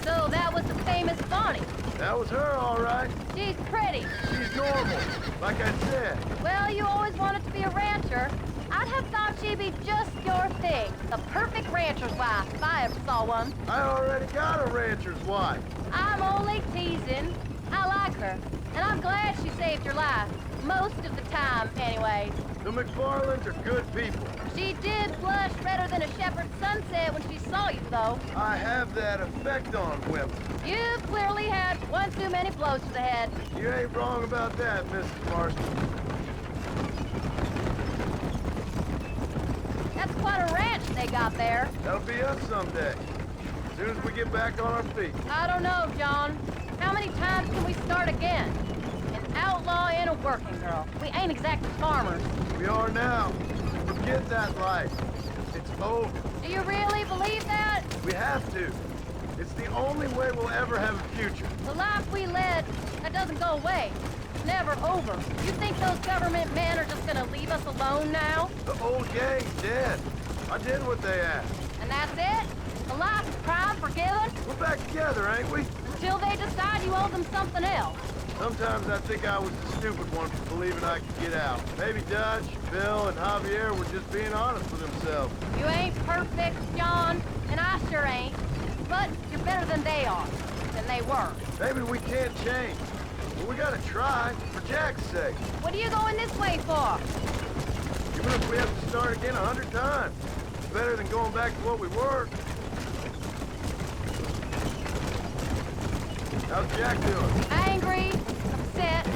So that was the famous Bonnie. That was her, all right. She's pretty. She's normal, like I said. Well, you always wanted to be a rancher. I'd have thought she'd be just your thing. The perfect rancher's wife, if I ever saw one. I already got a rancher's wife. I'm only teasing. I like her, and I'm glad she saved your life. Most of the time, anyways. The McFarlands are good people. She did blush redder than a shepherd's sunset when she saw you, though. I have that effect on women. You clearly had one too many blows to the head. You ain't wrong about that, Mrs. Marston. That's quite a ranch they got there. That'll be us someday. As soon as we get back on our feet. I don't know, John. How many times can we start again? An outlaw and a working girl. We ain't exactly farmers. We are now. Forget that life. It's over. Do you really believe that? We have to. It's the only way we'll ever have a future. The life we led, that doesn't go away. It's never over. You think those government men are just gonna leave us alone now? The old gang's dead. I did what they asked. And that's it? A life of crime forgiven? We're back together, ain't we? Until they decide you owe them something else. Sometimes I think I was the stupid one for believing I could get out. Maybe Dutch, Bill, and Javier were just being honest with themselves. You ain't perfect, John, and I sure ain't. But you're better than they are, than they were. Maybe we can't change. But we gotta try, for Jack's sake. What are you going this way for? Even if we have to start again 100 times. It's better than going back to what we were. How's Jack doing? Angry, upset.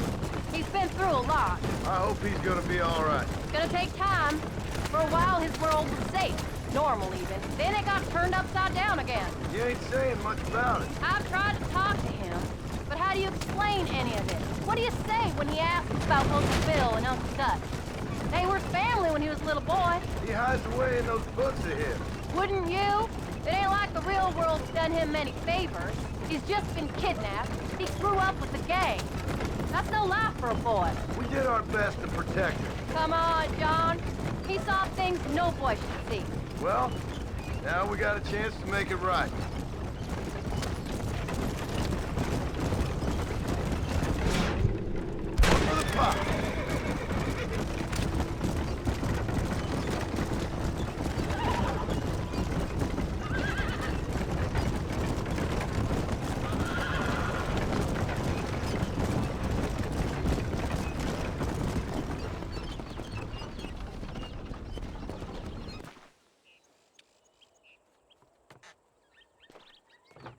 He's been through a lot. I hope he's gonna be all right. It's gonna take time. For a while, his world was safe. Normal, even. Then it got turned upside down again. You ain't saying much about it. I've tried to talk to him, but how do you explain any of it? What do you say when he asks about Uncle Bill and Uncle Dutch? They were family when he was a little boy. He hides away in those books of his. Wouldn't you? It ain't like the real world's done him many favors. He's just been kidnapped. He grew up with the gang. That's no life for a boy. We did our best to protect him. Come on, John. He saw things no boy should see. Well, now we got a chance to make it right. For the pop.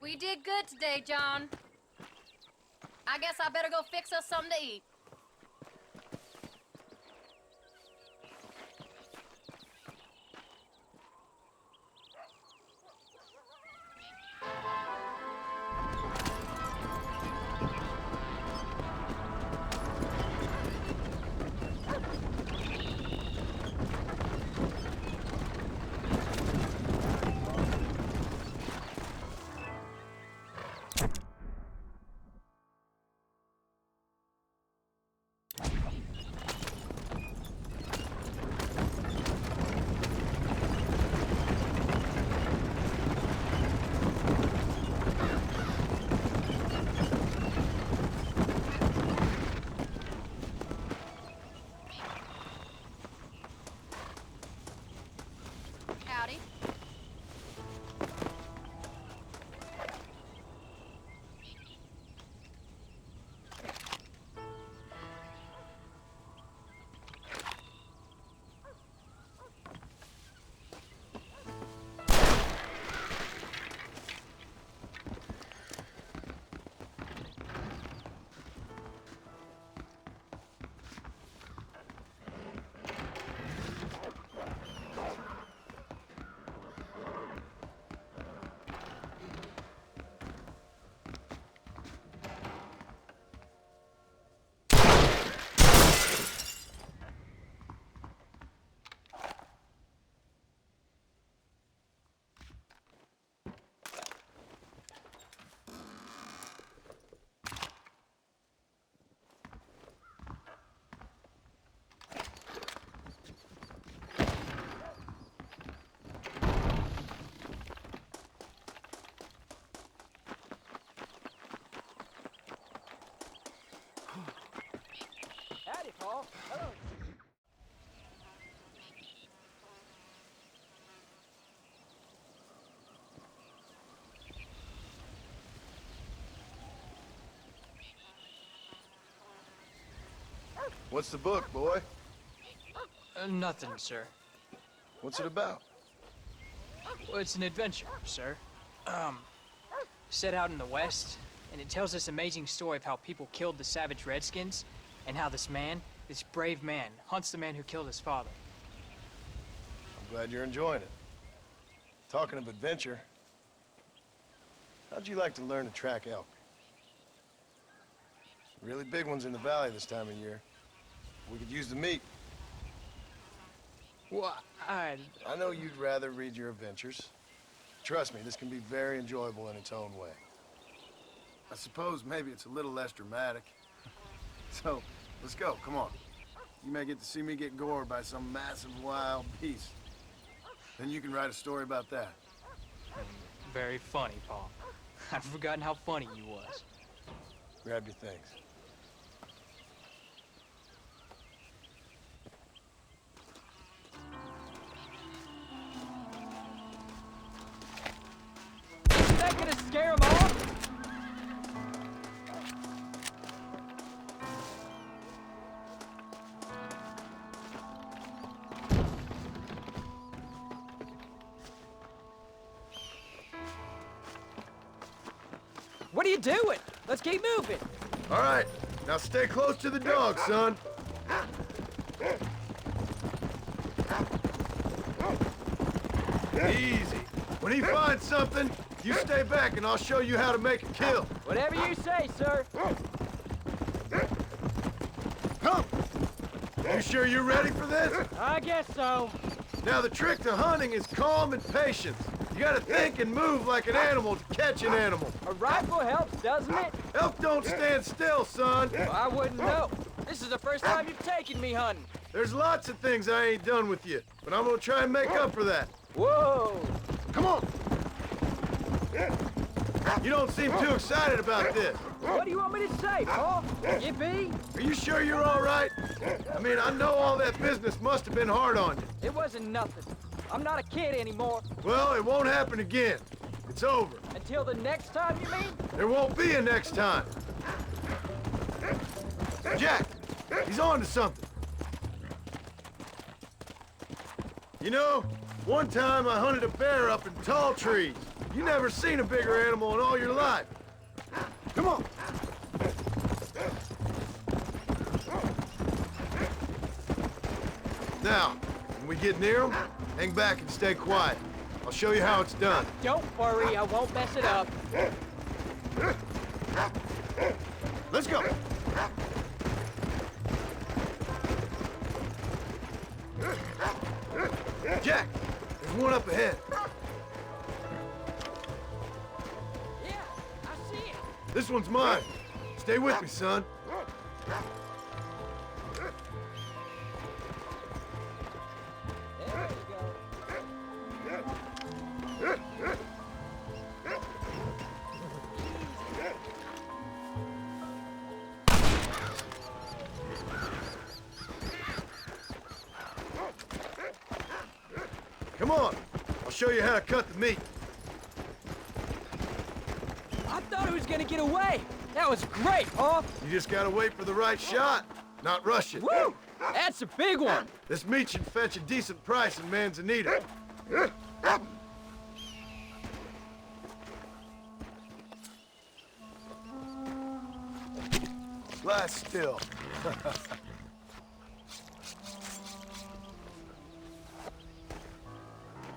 We did good today, John. I guess I better go fix us something to eat. What's the book, boy? Nothing, sir. What's it about? Well, it's an adventure, sir. Set out in the West, and it tells this amazing story of how people killed the savage Redskins, and how this man, this brave man, hunts the man who killed his father. I'm glad you're enjoying it. Talking of adventure, how'd you like to learn to track elk? Really big ones in the valley this time of year. We could use the meat. Well, I know you'd rather read your adventures. Trust me, this can be very enjoyable in its own way. I suppose maybe it's a little less dramatic. So, let's go, come on. You may get to see me get gored by some massive wild beast. Then you can write a story about that. Very funny, Paul. I'd forgotten how funny you was. Grab your things. Is that gonna scare him off? What are you doing? Let's keep moving. All right, now stay close to the dog, son. Easy. When he finds something, you stay back and I'll show you how to make a kill. Whatever you say, sir. Come! You sure you're ready for this? I guess so. Now the trick to hunting is calm and patience. You gotta think and move like an animal to catch an animal. A rifle helps, doesn't it? Elk don't stand still, son. Well, I wouldn't know. This is the first time you've taken me hunting. There's lots of things I ain't done with you, but I'm gonna try and make up for that. Whoa! Come on! You don't seem too excited about this. What do you want me to say, Paul? Yippee? Are you sure you're all right? I mean, I know all that business must have been hard on you. It wasn't nothing. I'm not a kid anymore. Well, it won't happen again. It's over. Until the next time, you mean? There won't be a next time. Jack, he's on to something. You know, one time I hunted a bear up in tall trees. You never seen a bigger animal in all your life. Come on. Now, when we get near him, hang back and stay quiet. I'll show you how it's done. Don't worry, I won't mess it up. Let's go. Jack, there's one up ahead. Yeah, I see it. This one's mine. Stay with me, son. There you go. Come on. I'll show you how to cut the meat. I thought he was gonna get away. That was great, Paul. You just gotta wait for the right shot, not rush it. Woo! That's a big one. This meat should fetch a decent price in Manzanita. Lie still.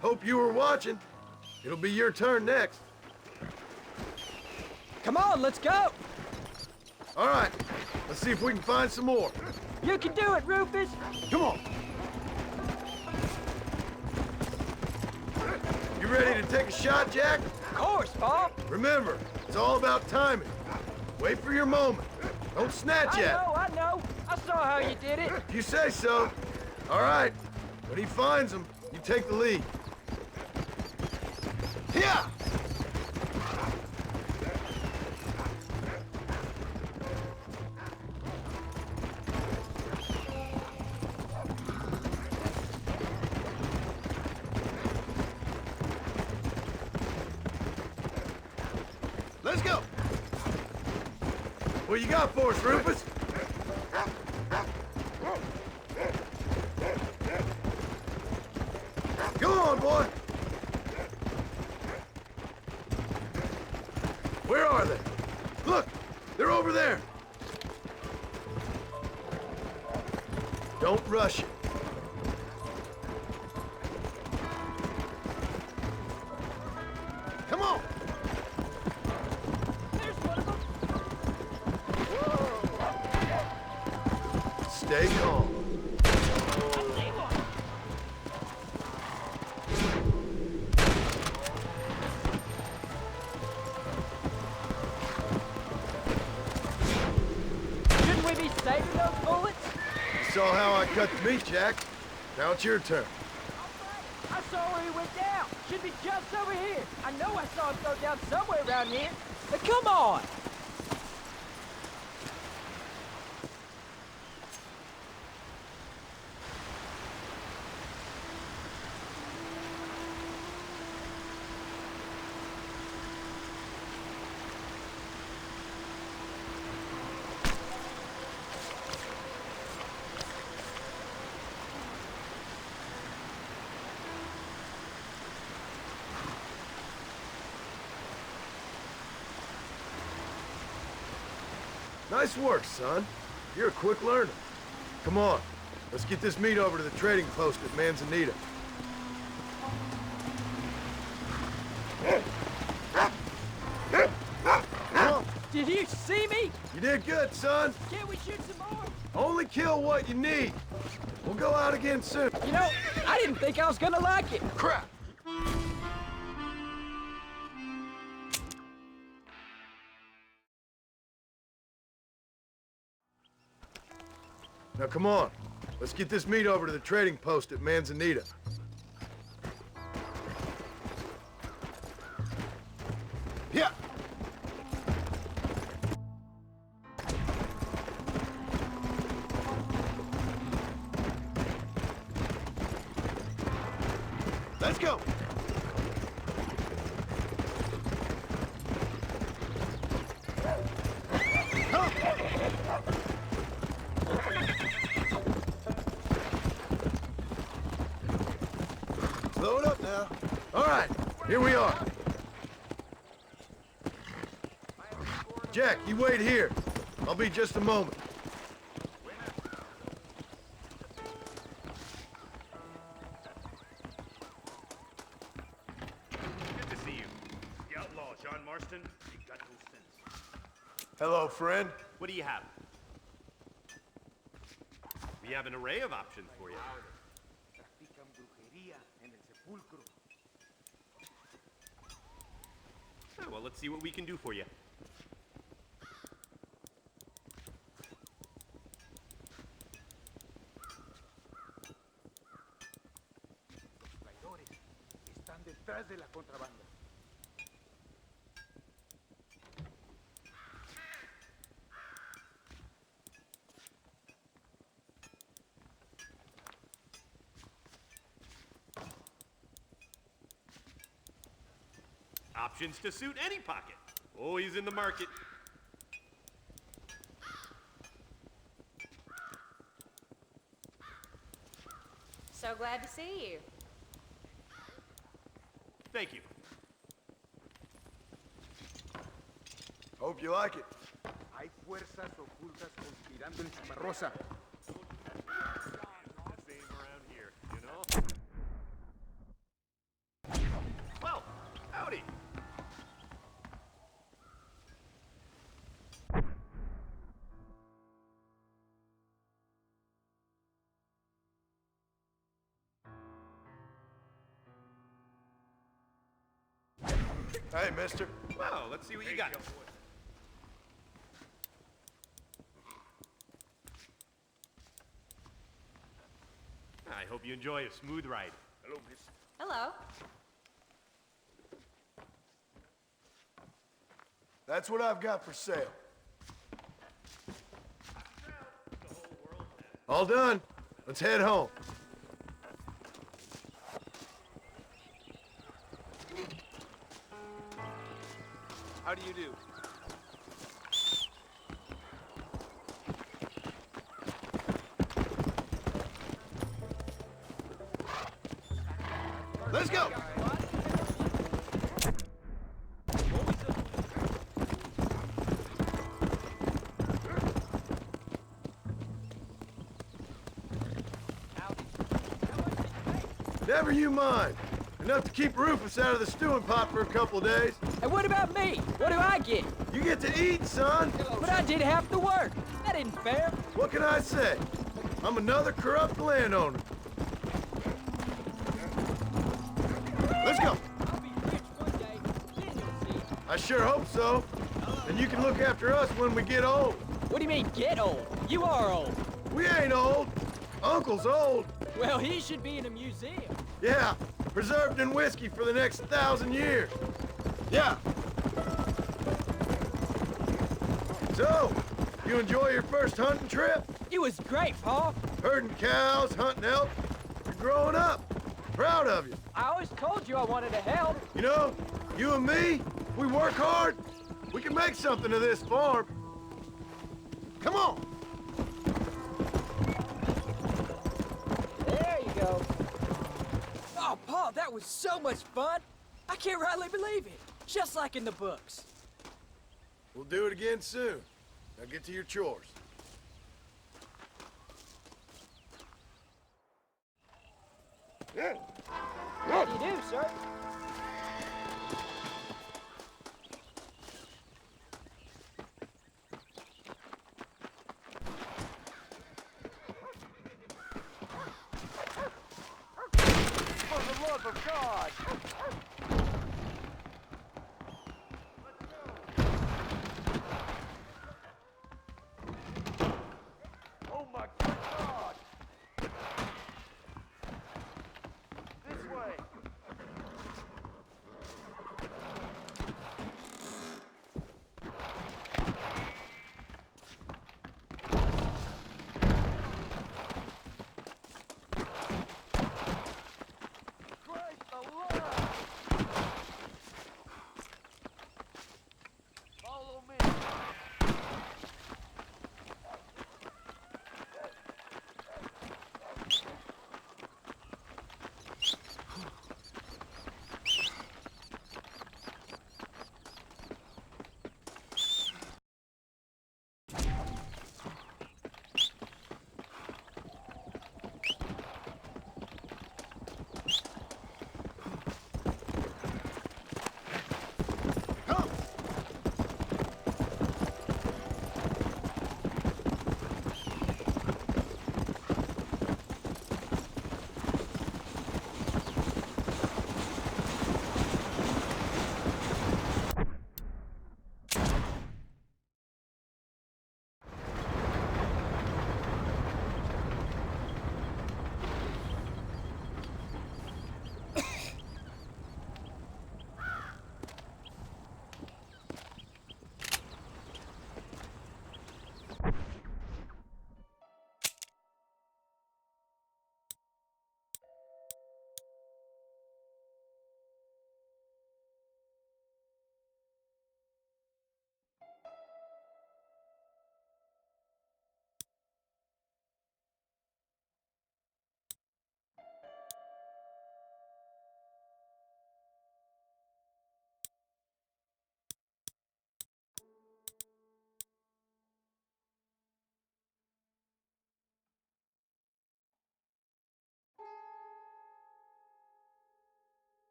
Hope you were watching. It'll be your turn next. Come on, let's go. All right, let's see if we can find some more. You can do it, Rufus. Come on. You ready to take a shot, Jack? Of course, Paul. Remember, it's all about timing. Wait for your moment. Don't snatch at it. I know. I saw how you did it. You say so. All right. When he finds them, you take the lead. Yeah! Let's go! What you got for us, Rufus? boy? Where are they? Look! They're over there! Don't rush it. Come on! There's one of them. Stay calm. Shouldn't we be saving those bullets? You saw how I cut the meat, Jack. Now it's your turn. I saw where he went down. Should be just over here. I know I saw him throw down somewhere around here. But come on! Nice work, son. You're a quick learner. Come on, let's get this meat over to the trading post at Manzanita. Did you see me? You did good, son. Can't we shoot some more? Only kill what you need. We'll go out again soon. You know, I didn't think I was gonna like it. Crap! Now come on. Let's get this meat over to the trading post at Manzanita. Yeah. Let's go. Slow it up now. All right, here we are. Jack, you wait here. I'll be just a moment. Good to see you. The outlaw, John Marston. You got no sense. Hello, friend. What do you have? We have an array of options for you. Oh, well, let's see what we can do for you. Options to suit any pocket. Always in the market. So glad to see you. Thank you. Hope you like it. Hay fuerzas ocultas conspirando en Chuparrosa. The same around here, you know? Well, howdy. Hey, mister. Well, let's see what you got. I hope you enjoy a smooth ride. Hello, miss. Hello. That's what I've got for sale. All done. Let's head home. How do you do? Let's go! Never you mind. Enough to keep Rufus out of the stewing pot for a couple of days. And what about me? What do I get? You get to eat, son. But I did half the work. That isn't fair. What can I say? I'm another corrupt landowner. Let's go. I'll be rich one day. Then you'll see. I sure hope so. And you can look after us when we get old. What do you mean, get old? You are old. We ain't old. Uncle's old. Well, he should be in a museum. Yeah, preserved in whiskey for the next 1,000 years. Yeah. So, you enjoy your first hunting trip? It was great, Pa. Herding cows, hunting elk. You're growing up. Proud of you. I always told you I wanted to help. You know, you and me, if we work hard, we can make something of this farm. Come on. There you go. Oh, Pa, that was so much fun. I can't rightly believe it. Just like in the books. We'll do it again soon. Now get to your chores. How do you do, sir? For the love of God! Oh my good God! This way! Christ alive!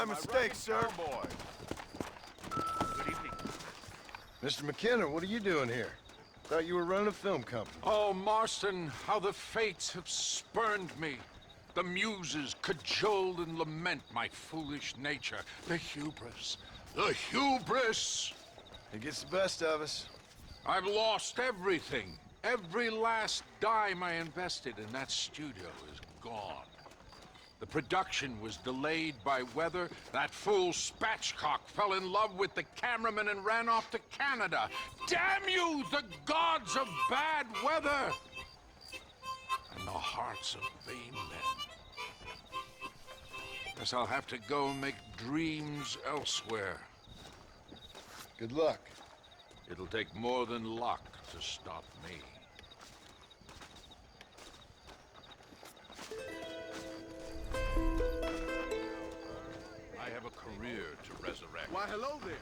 My mistake, sir. Boy. Good evening. Mr. McKenna, what are you doing here? Thought you were running a film company. Oh, Marston, how the fates have spurned me. The muses cajole and lament my foolish nature. The hubris. The hubris! It gets the best of us. I've lost everything. Every last dime I invested in that studio is gone. The production was delayed by weather. That fool Spatchcock fell in love with the cameraman and ran off to Canada. Damn you, the gods of bad weather! And the hearts of vain men. Guess I'll have to go make dreams elsewhere. Good luck. It'll take more than luck to stop me. I have a career to resurrect. Why, hello there.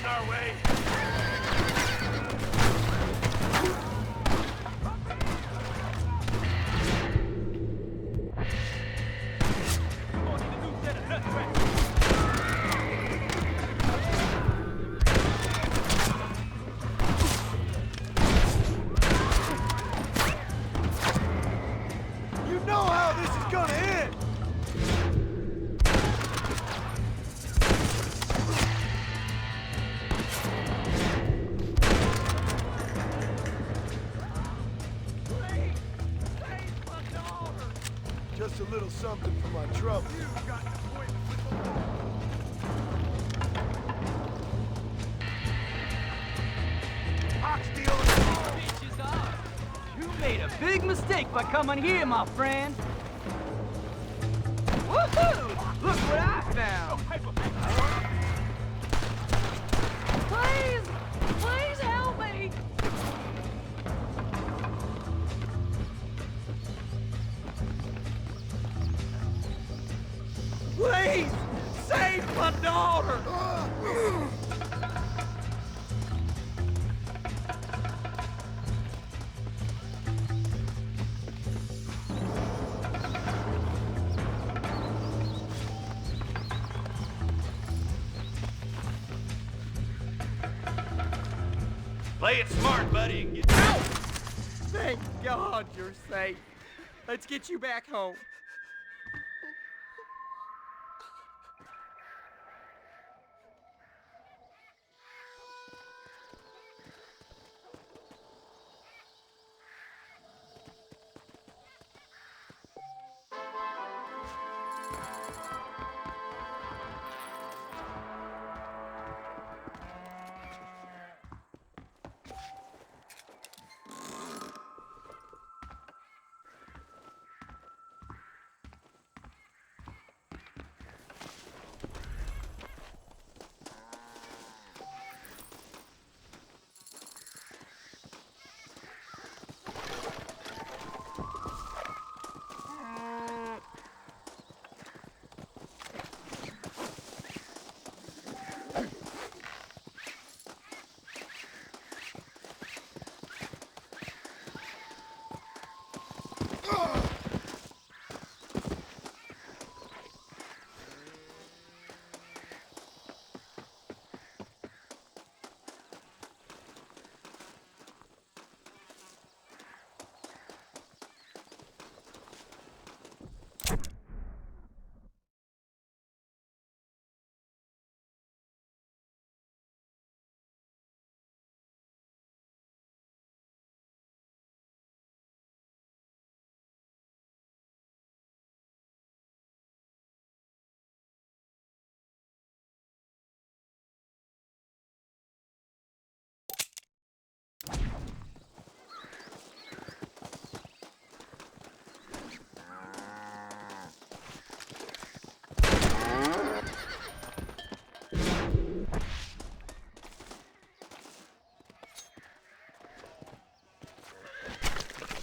Our way. You know how this is gonna end! Just a little something for my trouble. You made a big mistake by coming here, my friend. Woohoo! Look what I found. Please! Please help me! Please! Save my daughter! Play it smart, buddy, and get Ow! Thank God you're safe. Let's get you back home.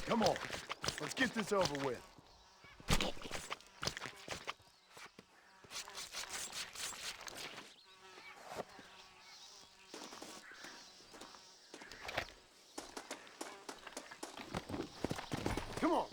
Come on. Let's get this over with. Come on.